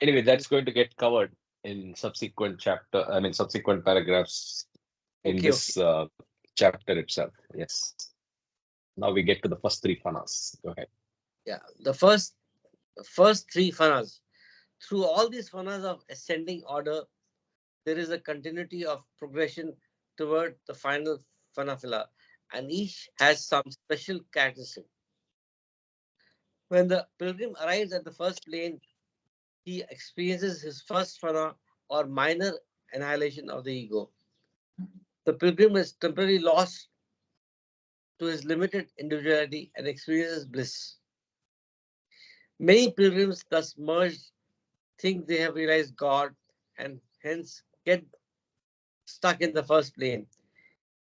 Anyway, that's going to get covered in subsequent subsequent paragraphs in Okay, this chapter itself. Yes. Now we get to the first three fanas. Go ahead. yeah. The first three fanas. Through all these fanas of ascending order, there is a continuity of progression toward the final fanafila, and each has some special characteristic. When the pilgrim arrives at the first plane, he experiences his first fana or minor annihilation of the ego. The pilgrim is temporarily lost to his limited individuality and experiences bliss. Many pilgrims thus merge, think they have realized God, and hence get stuck in the first plane.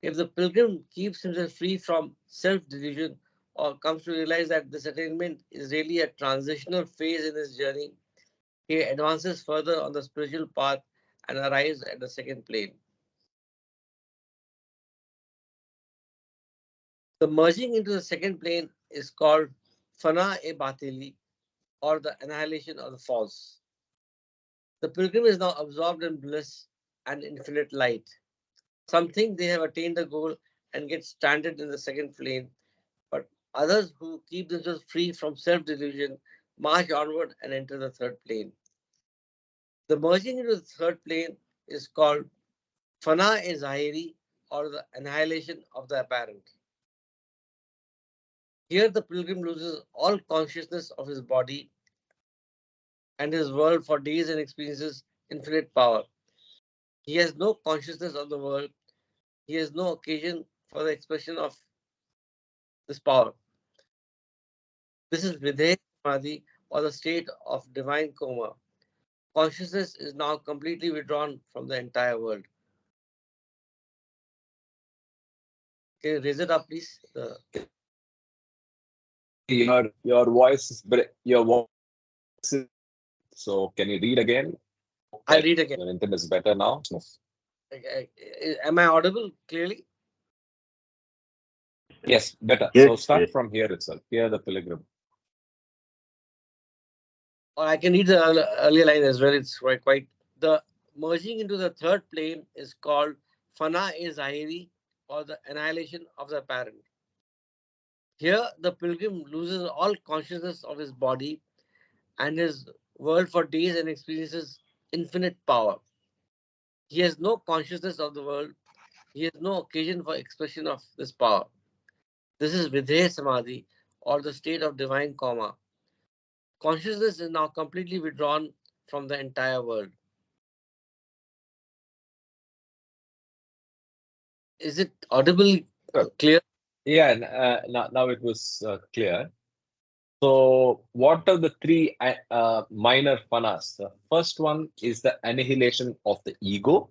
If the pilgrim keeps himself free from self delusion or comes to realize that this attainment is really a transitional phase in his journey, he advances further on the spiritual path and arrives at the second plane. The merging into the second plane is called fana-e-batili, or the annihilation of the false. The pilgrim is now absorbed in bliss and infinite light. Some think they have attained the goal and get stranded in the second plane, but others who keep themselves free from self-delusion march onward and enter the third plane. The merging into the third plane is called fana-e-zahiri, or the annihilation of the apparent. Here the pilgrim loses all consciousness of his body and his world for days and experiences infinite power. He has no consciousness of the world. He has no occasion for the expression of this power. This is Vidhe Samadhi, or the state of divine coma. Consciousness is now completely withdrawn from the entire world. Can you raise it up, please? Your voice is so can you read again? I'll read again. Your internet is better now. Am I audible clearly? Yes, better. Yes, So start yes. from here itself. Here the pilgrim. Or I can read the earlier line as well. It's quite. The merging into the third plane is called fana-e-zahiri, or the annihilation of the apparent. Here, the pilgrim loses all consciousness of his body and his world for days and experiences infinite power. He has no consciousness of the world. He has no occasion for expression of this power. This is Vidhe Samadhi, or the state of divine coma. Consciousness is now completely withdrawn from the entire world. Is it audible, clear? Yeah, now it was clear. So, what are the three minor fanas? The first one is the annihilation of the ego.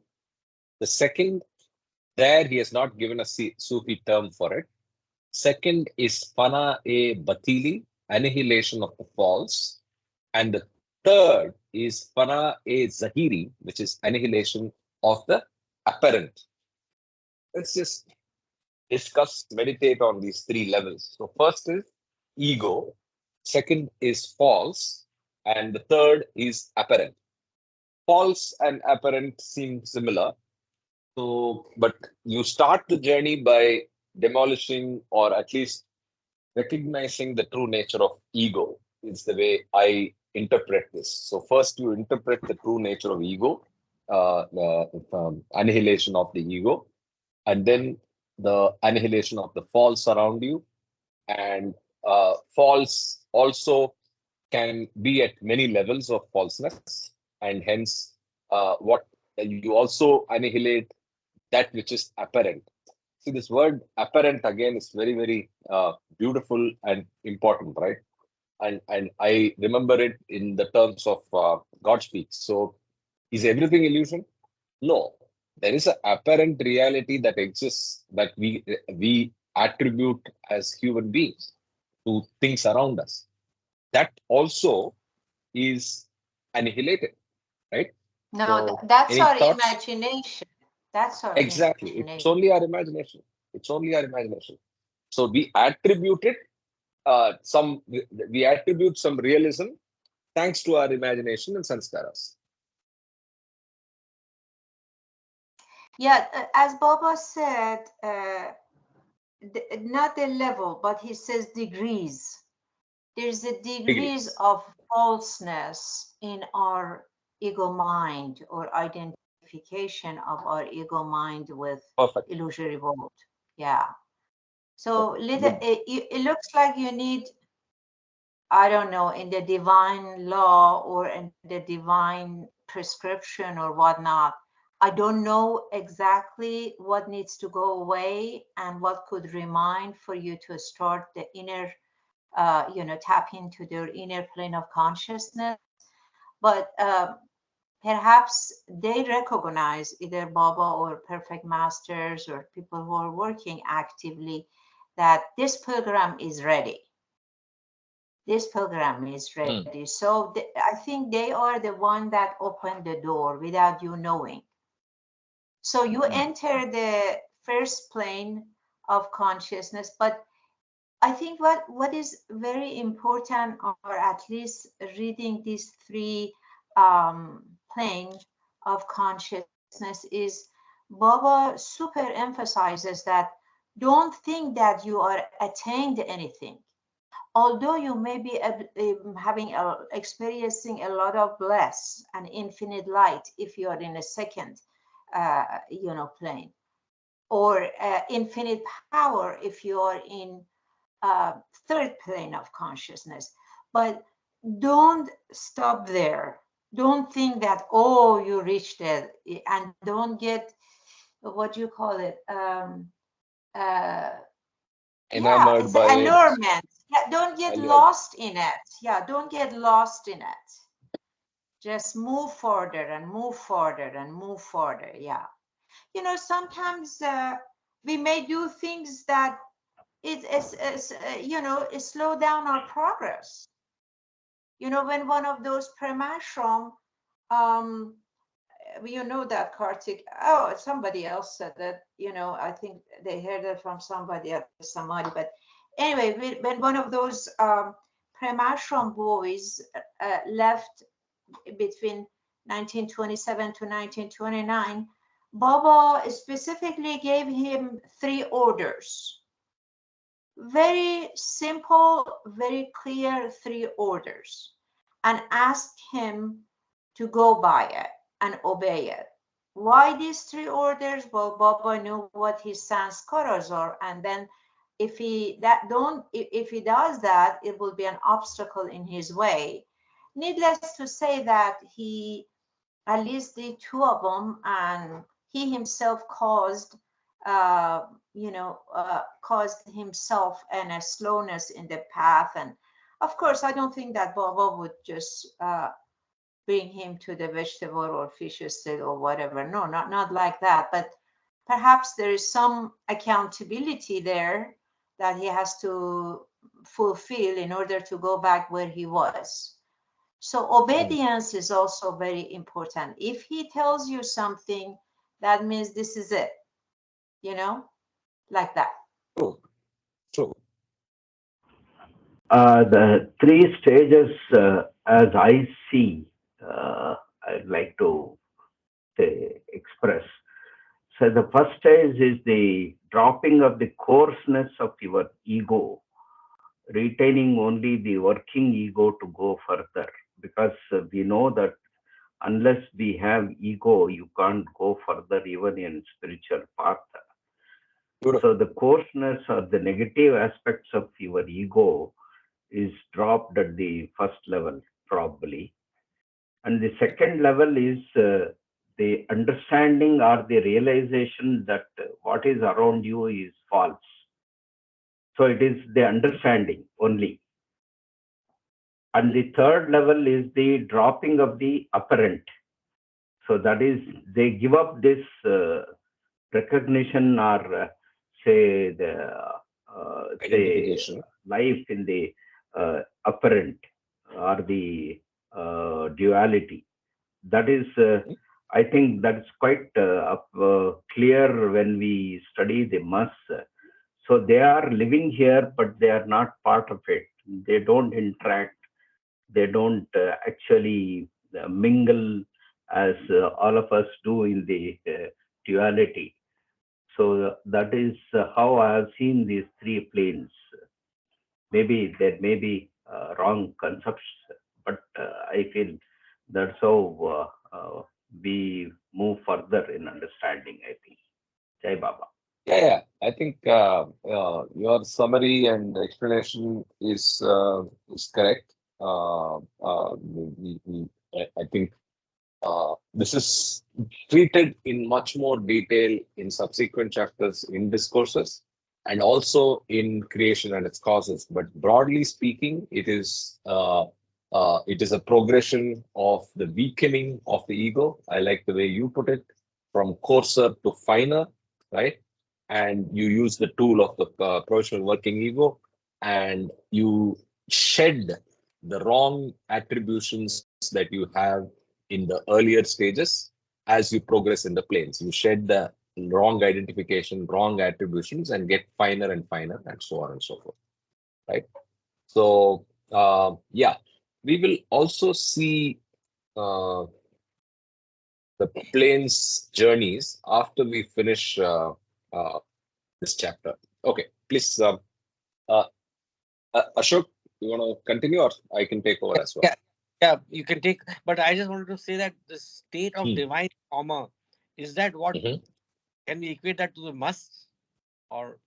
The second, there he has not given a Sufi term for it. Second is fana-e-batili, annihilation of the false. And the third is fana-e-zahiri, which is annihilation of the apparent. Let's just discuss, meditate on these three levels. So first is ego, second is false, and the third is apparent. False and apparent seem similar. So, but you start the journey by demolishing or at least recognizing the true nature of ego is the way I interpret this. So first you interpret the true nature of ego, annihilation of the ego, and then the annihilation of the false around you. And false also can be at many levels of falseness, and hence what you also annihilate that which is apparent. See, this word apparent again is very, very beautiful and important, right? And I remember it in the terms of God speaks. So, is everything illusion? No, there is an apparent reality that exists that we attribute as human beings to things around us. That also is annihilated, right? No, So, that's any our thoughts? imagination. That's our Exactly. It's imagination. only our imagination. It's only our imagination. So we attribute it we attribute some realism thanks to our imagination and sanskaras. Yeah, as Baba said, not the level, but he says degrees. There's a degrees Degrees. of falseness in our ego mind or identification of our ego mind with Perfect. illusory world. Yeah. So Perfect. little, Good. it looks like you need, I don't know, in the divine law or in the divine prescription or whatnot. I don't know exactly what needs to go away and what could remind for you to start the inner, tap into their inner plane of consciousness. But perhaps they recognize, either Baba or perfect masters or people who are working actively, that this program is ready. This program is ready. So I think they are the one that opened the door without you knowing. So you enter the first plane of consciousness, but I think what is very important, or at least reading these three plane of consciousness, is Baba super emphasizes that don't think that you are attained anything. Although you may be experiencing a lot of bliss and infinite light if you are in a second plane, or infinite power if you are in third plane of consciousness. But don't stop there. Don't think that, oh, you reached it, and don't get, what do you call it, yeah, Enamored it's by an it. allurement. Yeah, don't get Allure. lost in it. Yeah, don't get lost in it. Just move further and move further and move further. Yeah. Sometimes we may do things that it slow down our progress. When one of those premashram, that Kartik, oh, somebody else said that, I think they heard it from somebody else, somebody, but anyway, when one of those premashram boys left between 1927 to 1929, Baba specifically gave him 3 orders. Very simple, very clear 3 orders, and asked him to go by it and obey it. Why these 3 orders? Well, Baba knew what his sanskaras are, and then if he does that, it will be an obstacle in his way. Needless to say that he at least did 2 of them, and he himself caused caused himself and a slowness in the path. And of course, I don't think that Baba would just bring him to the vegetable or fish state or whatever. No, not like that. But perhaps there is some accountability there that he has to fulfill in order to go back where he was. So obedience is also very important. If he tells you something, that means this is it, like that. True. True. The three stages, as I see, I'd like to say, express. So the first stage is the dropping of the coarseness of your ego, retaining only the working ego to go further. Because we know that unless we have ego, you can't go further even in spiritual path. Beautiful. So the coarseness or the negative aspects of your ego is dropped at the first level, probably. And the second level is the understanding or the realization that what is around you is false. So it is the understanding only. And the third level is the dropping of the apparent. So that is, they give up this recognition or say the Identification. life in the apparent or the duality. That is, I think that's quite clear when we study the mass. So they are living here, but they are not part of it. They don't interact. They don't actually mingle as all of us do in the duality. So that is how I have seen these three planes. Maybe there may be wrong concepts, but I feel that's how we move further in understanding, I think. Jai Baba. Yeah. I think your summary and explanation is correct. I think this is treated in much more detail in subsequent chapters in discourses and also in creation and its causes. But broadly speaking, it is a progression of the weakening of the ego. I like the way you put it, from coarser to finer, right? And you use the tool of the professional working ego, and you shed the wrong attributions that you have in the earlier stages. As you progress in the planes, you shed the wrong identification, wrong attributions, and get finer and finer, and so on and so forth, right? So yeah, we will also see uh, the planes journeys after we finish uh, this chapter. Okay, please, uh, Ashok, you want to continue, or I can take over as well? Yeah, you can take. But I just wanted to say that the state of Hmm. divine comma, is that what Mhm. can we equate that to the must, or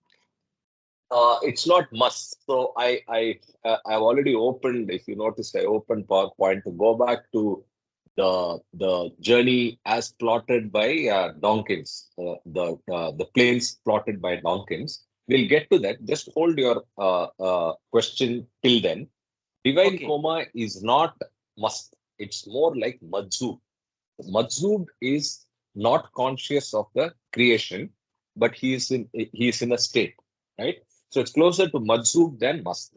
It's not must. So I've already opened. If you noticed, I opened PowerPoint to go back to the journey as plotted by Dawkins, the planes plotted by Dawkins. We'll get to that. Just hold your question till then. Divine okay? coma is not must. It's more like majzub. Majzub is not conscious of the creation, but he is in a state, right? So it's closer to majzub than mast.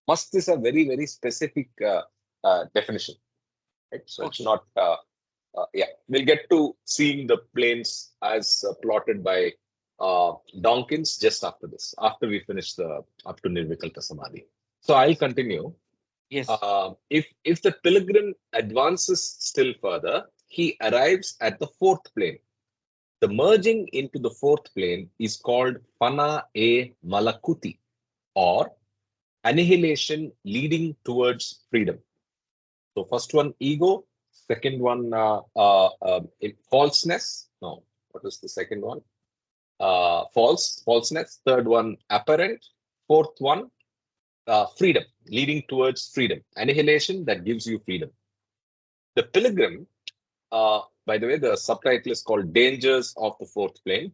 Mast is a very, very specific definition, right? So it's Okay. not. Yeah, we'll get to seeing the planes as plotted by Dawkins just after this, after we finish the up to Nirvikalpa Samadhi. So I'll continue. Yes. If the pilgrim advances still further, he arrives at the fourth plane. The merging into the fourth plane is called Pana e Malakuti, or annihilation leading towards freedom. So first one, ego. Second one, falseness. No, what is the second one? Falseness. Third one, apparent. Fourth one, freedom, leading towards freedom. Annihilation that gives you freedom. The pilgrim, by the way, the subtitle is called Dangers of the Fourth Plane.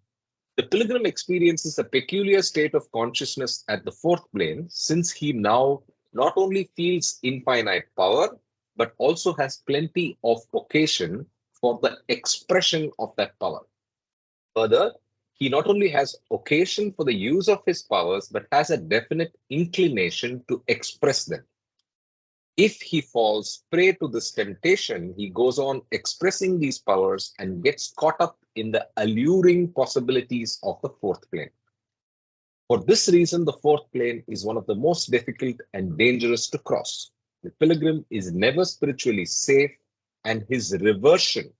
The pilgrim experiences a peculiar state of consciousness at the fourth plane, since he now not only feels infinite power, but also has plenty of occasion for the expression of that power. Further, he not only has occasion for the use of his powers, but has a definite inclination to express them. If he falls prey to this temptation, he goes on expressing these powers and gets caught up in the alluring possibilities of the fourth plane. For this reason, the fourth plane is one of the most difficult and dangerous to cross. The pilgrim is never spiritually safe, and his reversion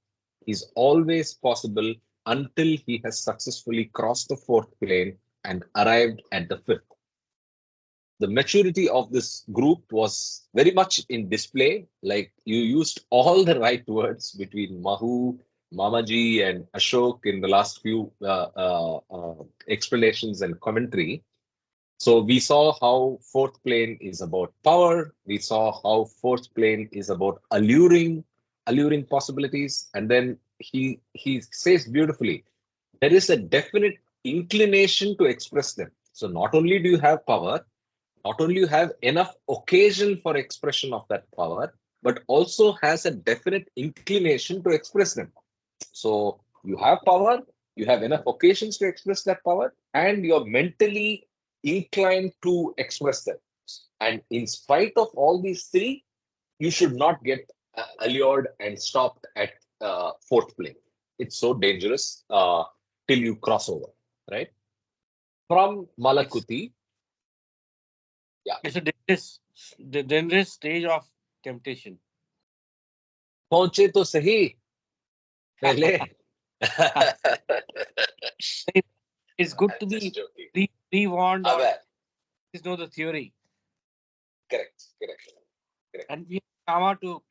is always possible until he has successfully crossed the fourth plane and arrived at the fifth. The maturity of this group was very much in display. Like, you used all the right words between Mahu, Mamaji, and Ashok in the last few explanations and commentary. So we saw how fourth plane is about power. We saw how fourth plane is about alluring possibilities. And then he says beautifully, there is a definite inclination to express them. So not only do you have power, not only you have enough occasion for expression of that power, but also has a definite inclination to express them. So you have power, you have enough occasions to express that power, and you're mentally inclined to express them. And in spite of all these three, you should not get allured and stopped at fourth plane. It's so dangerous till you cross over, right? From Malakuti, yeah. It's a dangerous stage of temptation. पहुंचे तो सही पहले. It's good to Just be joking. pre-warned or Aware. just know the theory. Correct. And we have to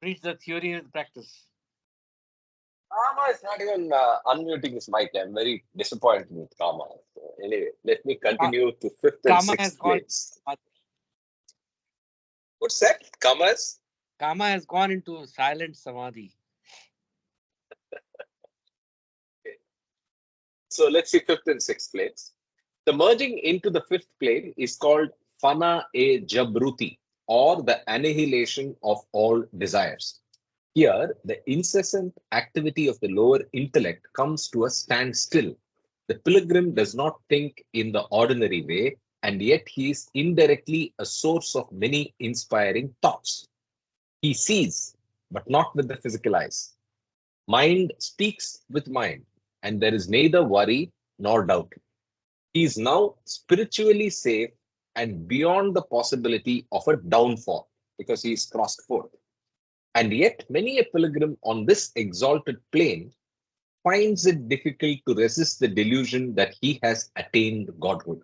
preach the theory with practice. Kama is not even unmuting his mic. I'm very disappointed with Kama. So anyway, let me continue to fifth and Kama has sixth gone. planes. What's that? Kama's? Kama has gone into silent samadhi. Okay. So let's see fifth and sixth planes. The merging into the fifth plane is called Fana e Jabruti, or the annihilation of all desires. Here, the incessant activity of the lower intellect comes to a standstill. The pilgrim does not think in the ordinary way, and yet he is indirectly a source of many inspiring thoughts. He sees, but not with the physical eyes. Mind speaks with mind, and there is neither worry nor doubt. He is now spiritually safe and beyond the possibility of a downfall because he is crossed forth. And yet, many a pilgrim on this exalted plane finds it difficult to resist the delusion that he has attained godhood.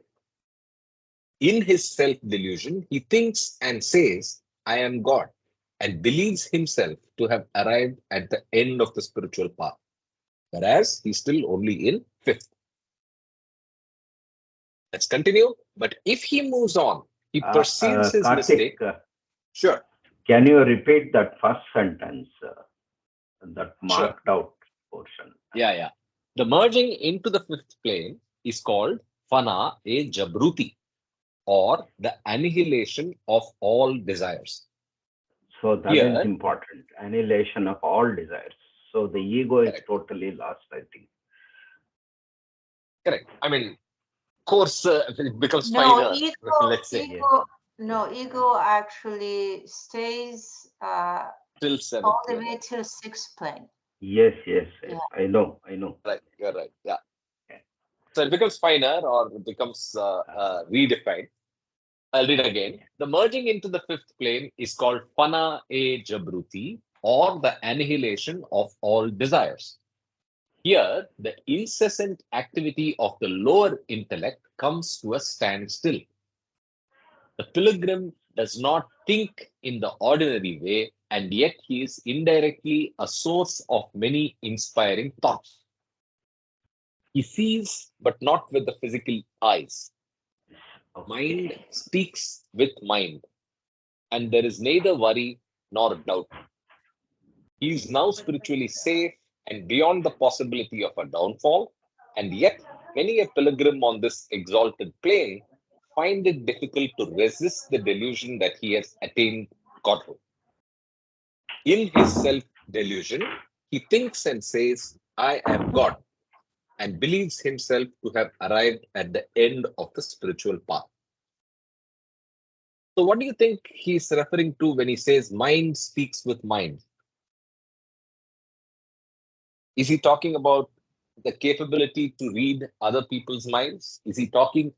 In his self delusion, he thinks and says, I am God, and believes himself to have arrived at the end of the spiritual path, whereas he's still only in fifth. Let's continue. But if he moves on, he perceives his Karthik, mistake. Sure. Can you repeat that first sentence, that marked out portion? Yeah. The merging into the fifth plane is called Fana e Jabruti, or the annihilation of all desires. So that is important. Annihilation of all desires. So the ego is totally lost, I think. Correct. I mean, of course, it becomes No, finer. ego, Let's say ego actually stays till all seventh the plane. way till sixth plane. Yes. Yeah. I know. Right, you're right. Yeah. So it becomes finer, or it becomes redefined. I'll read again. The merging into the fifth plane is called Fana e Jabruti, or the annihilation of all desires. Here, the incessant activity of the lower intellect comes to a standstill. The pilgrim does not think in the ordinary way, and yet he is indirectly a source of many inspiring thoughts. He sees, but not with the physical eyes. Mind speaks with mind, and there is neither worry nor doubt. He is now spiritually safe and beyond the possibility of a downfall, and yet many a pilgrim on this exalted plane find it difficult to resist the delusion that he has attained godhood. In his self-delusion, he thinks and says, I am God, and believes himself to have arrived at the end of the spiritual path. So what do you think he's referring to when he says mind speaks with mind? Is he talking about the capability to read other people's minds? Is he talking?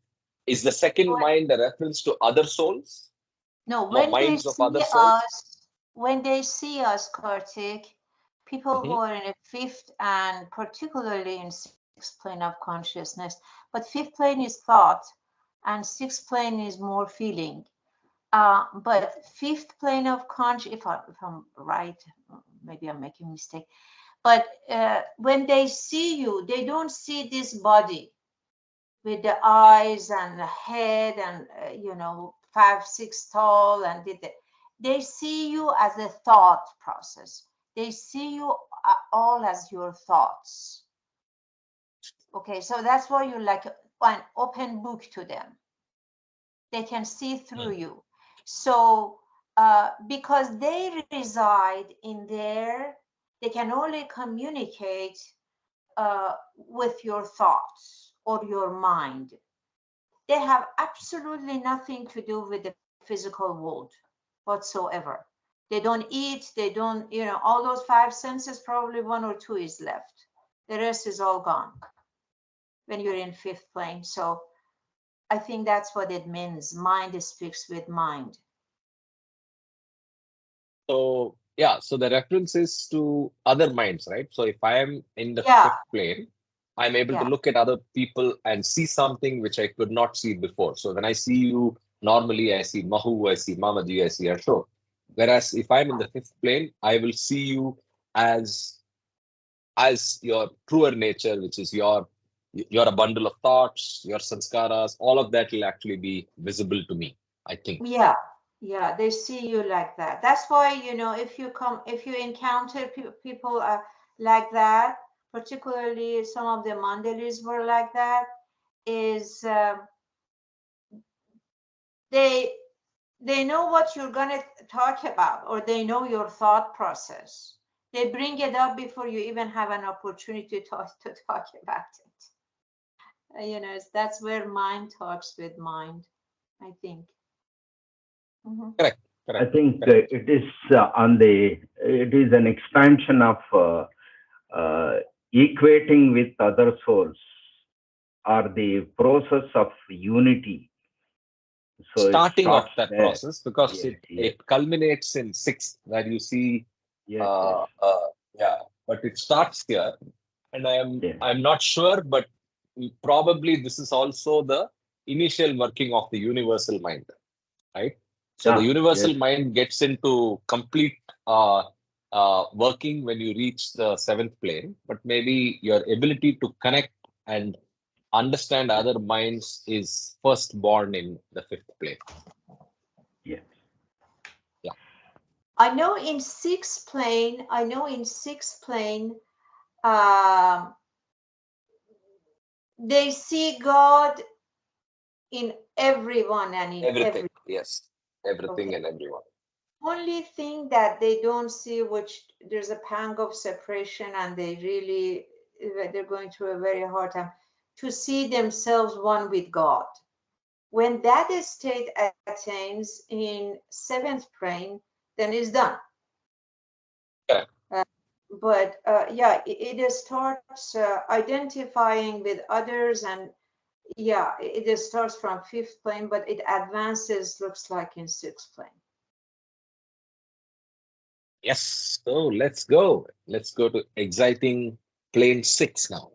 Is the second mind a reference to other souls? No, Minds of other souls? when they see us, Kartik, people who Mhm. are in a fifth and particularly in sixth plane of consciousness, but fifth plane is thought and sixth plane is more feeling. But fifth plane of conscious, if I'm right, maybe I'm making a mistake, but when they see you, they don't see this body with the eyes and the head and 5'6" tall and they see you as a thought process. They see you all as your thoughts. Okay, so that's why you're like an open book to them. They can see through you. So because they reside in there, they can only communicate with your thoughts or your mind. They have absolutely nothing to do with the physical world whatsoever. They don't eat, they don't, all those five senses, probably one or two is left. The rest is all gone when you're in fifth plane. So I think that's what it means. Mind speaks with mind. So yeah, so the reference is to other minds, right? So if I am in the Yeah, fifth plane, I'm able to yeah, look at other people and see something which I could not see before. So when I see you, normally I see Mahu, I see Mamaji, I see Ashok. Whereas if I'm in the fifth plane, I will see you as your truer nature, which is you're a bundle of thoughts, your sanskaras, all of that will actually be visible to me, I think. yeah, yeah. They see you like that. That's why, if you encounter people like that, particularly some of the mandalis were like that, is they they know what you're going to talk about, or they know your thought process. They bring it up before you even have an opportunity to talk about it. That's where mind talks with mind, I think. Correct, I correct, think correct. it is an expansion of equating with other souls, or the process of unity. So it Starting of starts that there. process, because Yes, yes, it culminates in sixth, where you see yes, yes, uh, uh, yeah, but it starts here, and yes. I'm not sure, but probably this is also the initial working of the universal mind, right? So the Ah, yes. universal mind gets into complete working when you reach the seventh plane, but maybe your ability to connect and understand other minds is first born in the fifth plane. Yes. Yeah. I know in sixth plane, um, they see God in everyone and in Everything. every. Yes. Everything Okay. and everyone. Only thing that they don't see, which there's a pang of separation, and they're going through a very hard time to see themselves one with God. When that state attains in seventh plane, then it's done. Correct. But yeah, it starts identifying with others, and yeah, it starts from fifth plane, but it advances, looks like, in sixth plane. Yes. So let's go. Let's go to exciting plane 6 now.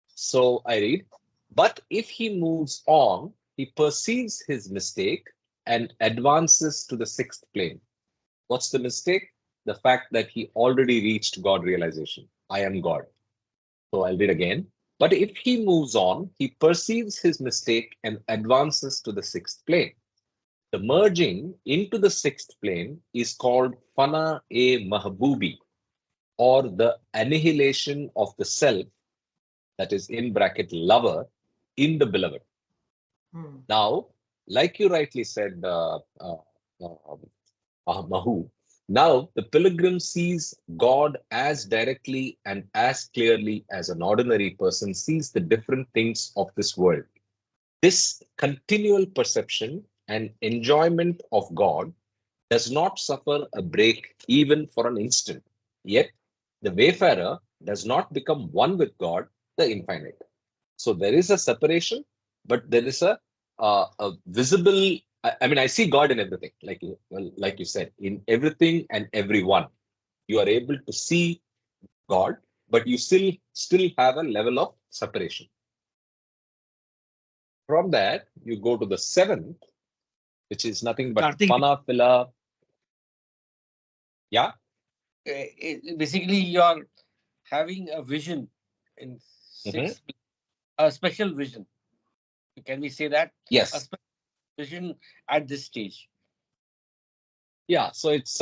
So I read, but if he moves on, he perceives his mistake and advances to the sixth plane. What's the mistake? The fact that he already reached God realization. I am God. So I'll read again. But if he moves on, he perceives his mistake and advances to the sixth plane. The merging into the sixth plane is called Fana e Mahbubi, or the annihilation of the self, that is in bracket lover, in the beloved. Hmm. Now, like you rightly said, Mahu, now the pilgrim sees God as directly and as clearly as an ordinary person sees the different things of this world. This continual perception and enjoyment of God does not suffer a break even for an instant. Yet, the wayfarer does not become one with God, the infinite. So there is a separation, but there is a visible. I mean, I see God in everything, like you said, in everything and everyone. You are able to see God, but you still have a level of separation. From that, you go to the seventh, which is nothing but Karthik, Panafila. Yeah. basically, you're having a vision in Mhm. six, a special vision. Can we say that? A Yes. special vision at this stage. Yeah. So it's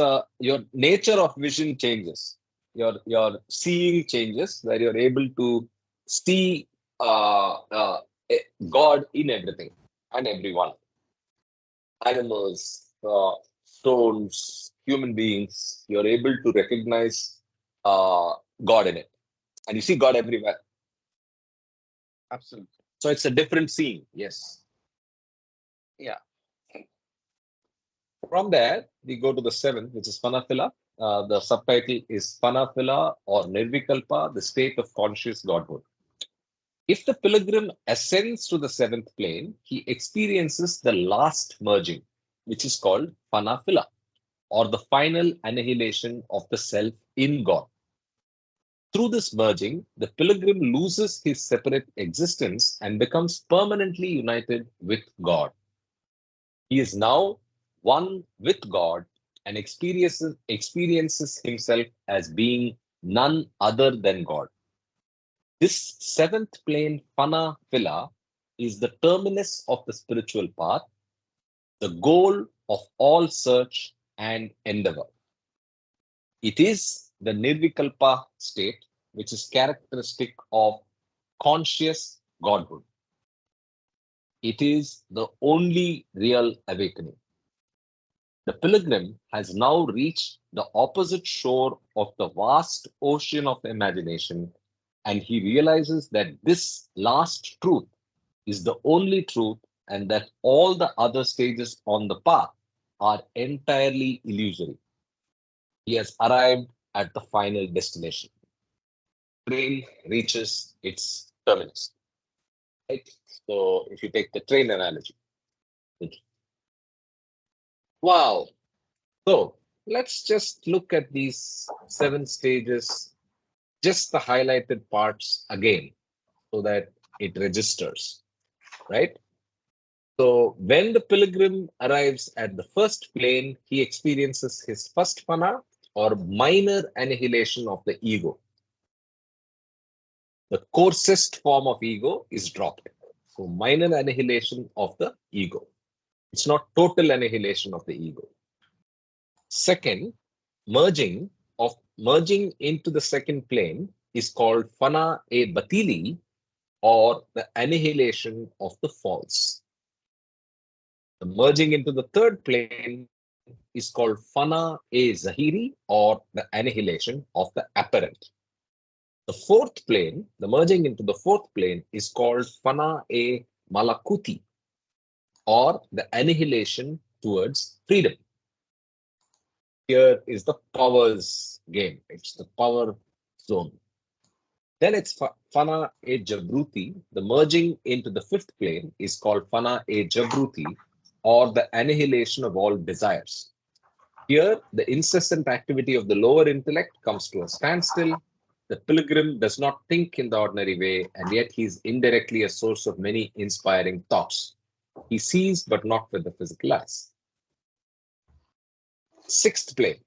your nature of vision changes. Your seeing changes, where you're able to see God in everything and everyone. Animals, stones, human beings. You're able to recognize God in it, and you see God everywhere. Absolutely. So it's a different seeing. Yes. Yeah. From there, we go to the seventh, which is Panafila. The subtitle is Panafila or Nirvikalpa, the state of conscious Godhood. If the pilgrim ascends to the seventh plane, he experiences the last merging, which is called Panafila, or the final annihilation of the self in God. Through this merging, the pilgrim loses his separate existence and becomes permanently united with God. He is now one with God and experiences himself as being none other than God. This seventh plane, Pana Phila, is the terminus of the spiritual path, the goal of all search and endeavor. It is the Nirvikalpa state, which is characteristic of conscious Godhood. It is the only real awakening. The pilgrim has now reached the opposite shore of the vast ocean of imagination, and he realizes that this last truth is the only truth and that all the other stages on the path are entirely illusory. He has arrived at the final destination. Train reaches its terminus. Right? So if you take the train analogy. Wow. So let's just look at these seven stages, just the highlighted parts again, so that it registers, right? So when the pilgrim arrives at the first plane, he experiences his first pana or minor annihilation of the ego. The coarsest form of ego is dropped. So minor annihilation of the ego. It's not total annihilation of the ego. Second, merging into the second plane is called fana e batili, or the annihilation of the false. The merging into the third plane is called fana e zahiri, or the annihilation of the apparent. The fourth plane, the merging into the fourth plane, is called fana e malakuti, or the annihilation towards freedom. Here is the powers game. It's the power zone. Then it's Fana e Jabruti. The merging into the fifth plane is called Fana e Jabruti, or the annihilation of all desires. Here, the incessant activity of the lower intellect comes to a standstill. The pilgrim does not think in the ordinary way, and yet he is indirectly a source of many inspiring thoughts. He sees, but not with the physical eyes. Sixth plane.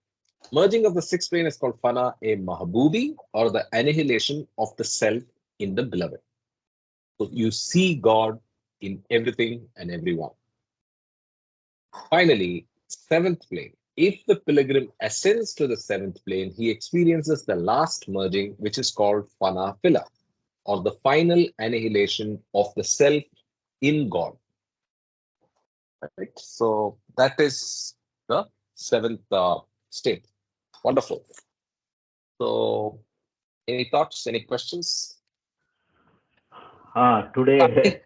Merging of the sixth plane is called Fana e Mahbubi, or the annihilation of the self in the beloved. So you see God in everything and everyone. Finally, seventh plane. If the pilgrim ascends to the seventh plane, he experiences the last merging, which is called Fana Phila, or the final annihilation of the self in God. Right? So that is the seventh state. Wonderful. So, any thoughts, any questions? Today,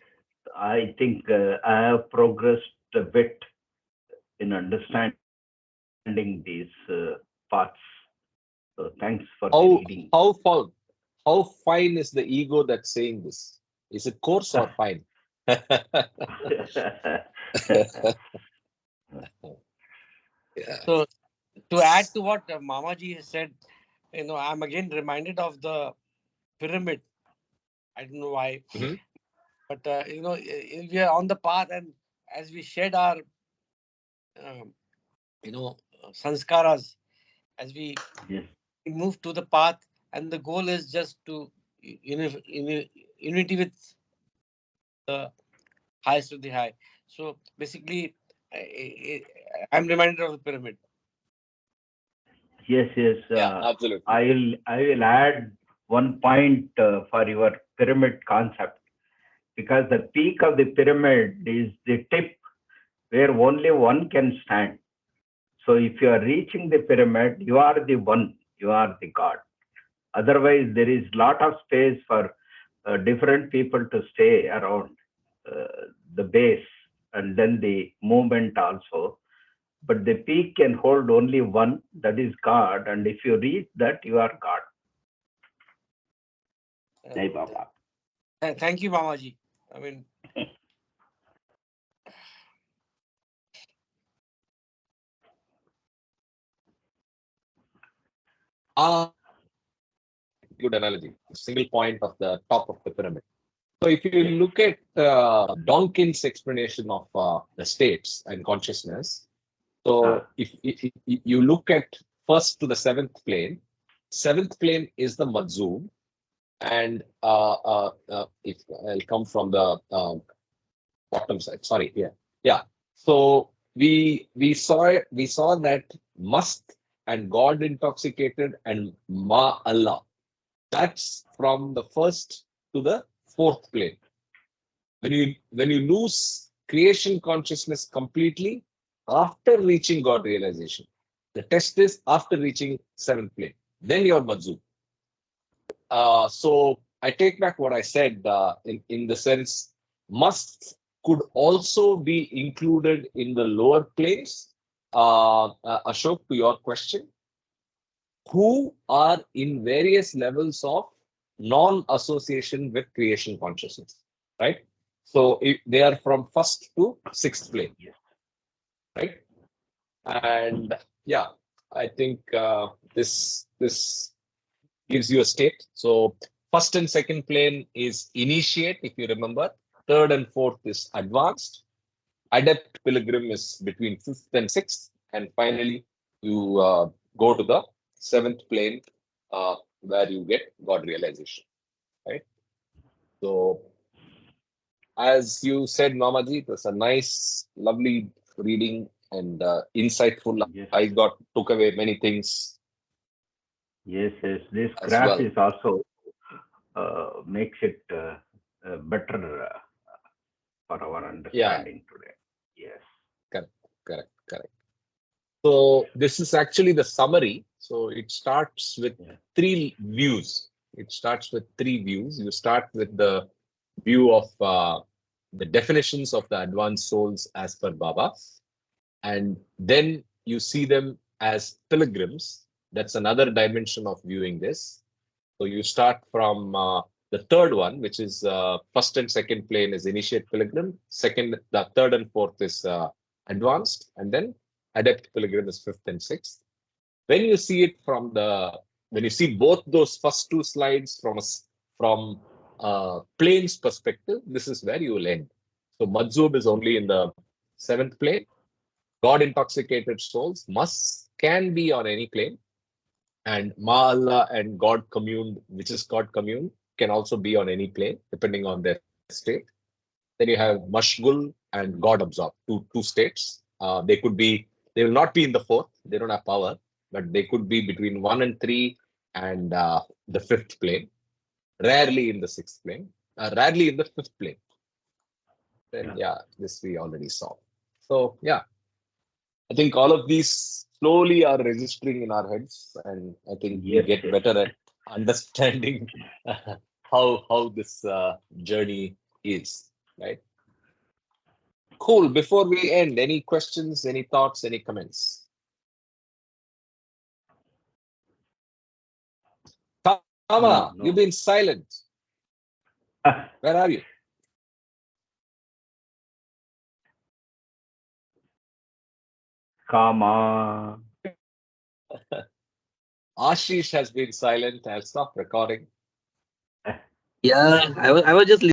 I think I have progressed a bit in understanding these parts. So thanks for the reading. How far? how fine is the ego that's saying this? Is it coarse or fine? Yeah. So to add to what Mamaji has said, I'm again reminded of the pyramid. I don't know why, Mhm. but we are on the path, and as we shed our, um, sanskaras, as we Yes. move to the path, and the goal is just to unity with the highest of the high. So basically, I'm reminded of the pyramid. Yes, yes. Yeah, absolutely. I will add one point for your pyramid concept, because the peak of the pyramid is the tip where only one can stand. So if you are reaching the pyramid, you are the one, you are the God. Otherwise, there is lot of space for different people to stay around the base, and then the movement also. But the peak can hold only one, that is God. And if you reach that, you are God. Jai Baba. Thank you, Mamaji. I mean, good analogy. Single point of the top of the pyramid. So if you look at Donkin's explanation of the states and consciousness, so if you look at first to the seventh plane is the Madzub, and if I'll come from the bottom side. Sorry, yeah. So we saw that must and God intoxicated and Ma Allah. That's from the first to the fourth plane. When you lose creation consciousness completely after reaching God realization, the test is after reaching seventh plane. Then you're Madzub. So I take back what I said in the sense must could also be included in the lower planes. Ashok, to your question, who are in various levels of non-association with creation consciousness, right? So they are from first to sixth plane, right? And yeah, I think this gives you a state. So first and second plane is initiate, if you remember. Third and fourth is advanced. Adept pilgrim is between fifth and sixth. And finally, you go to the seventh plane where you get God realization, right? So as you said, Mamaji, it was a nice, lovely reading and insightful. Yes. I took away many things. Yes, yes. This as graph well. is also makes it better for our understanding today. Yes. Correct. So this is actually the summary. So it starts with three views. You start with the view of the definitions of the advanced souls as per Baba. And then you see them as pilgrims. That's another dimension of viewing this. So you start from the third one, which is first and second plane is initiate pilgrim. The third and fourth is advanced, and then adept pilgrim is fifth and sixth. When you see it when you see both those first two slides from plane's perspective, this is where you will end. So Madzub is only in the seventh plane. God intoxicated souls can be on any plane, and Ma Allah and God communed, which is God commune, can also be on any plane depending on their state. Then you have Mashgul and God absorbed, two states. They will not be in the fourth. They don't have power, but they could be between 1 and 3 and the fifth plane. Rarely in the sixth plane. Rarely in the fifth plane. Then this we already saw. So I think all of these slowly are registering in our heads, and I think we get better at understanding how this journey is, right? Cool. Before we end, any questions, any thoughts, any comments? Kama, No. you've been silent. Where are you? Kama. Ashish has been silent. I'll stop recording. Yeah, I was just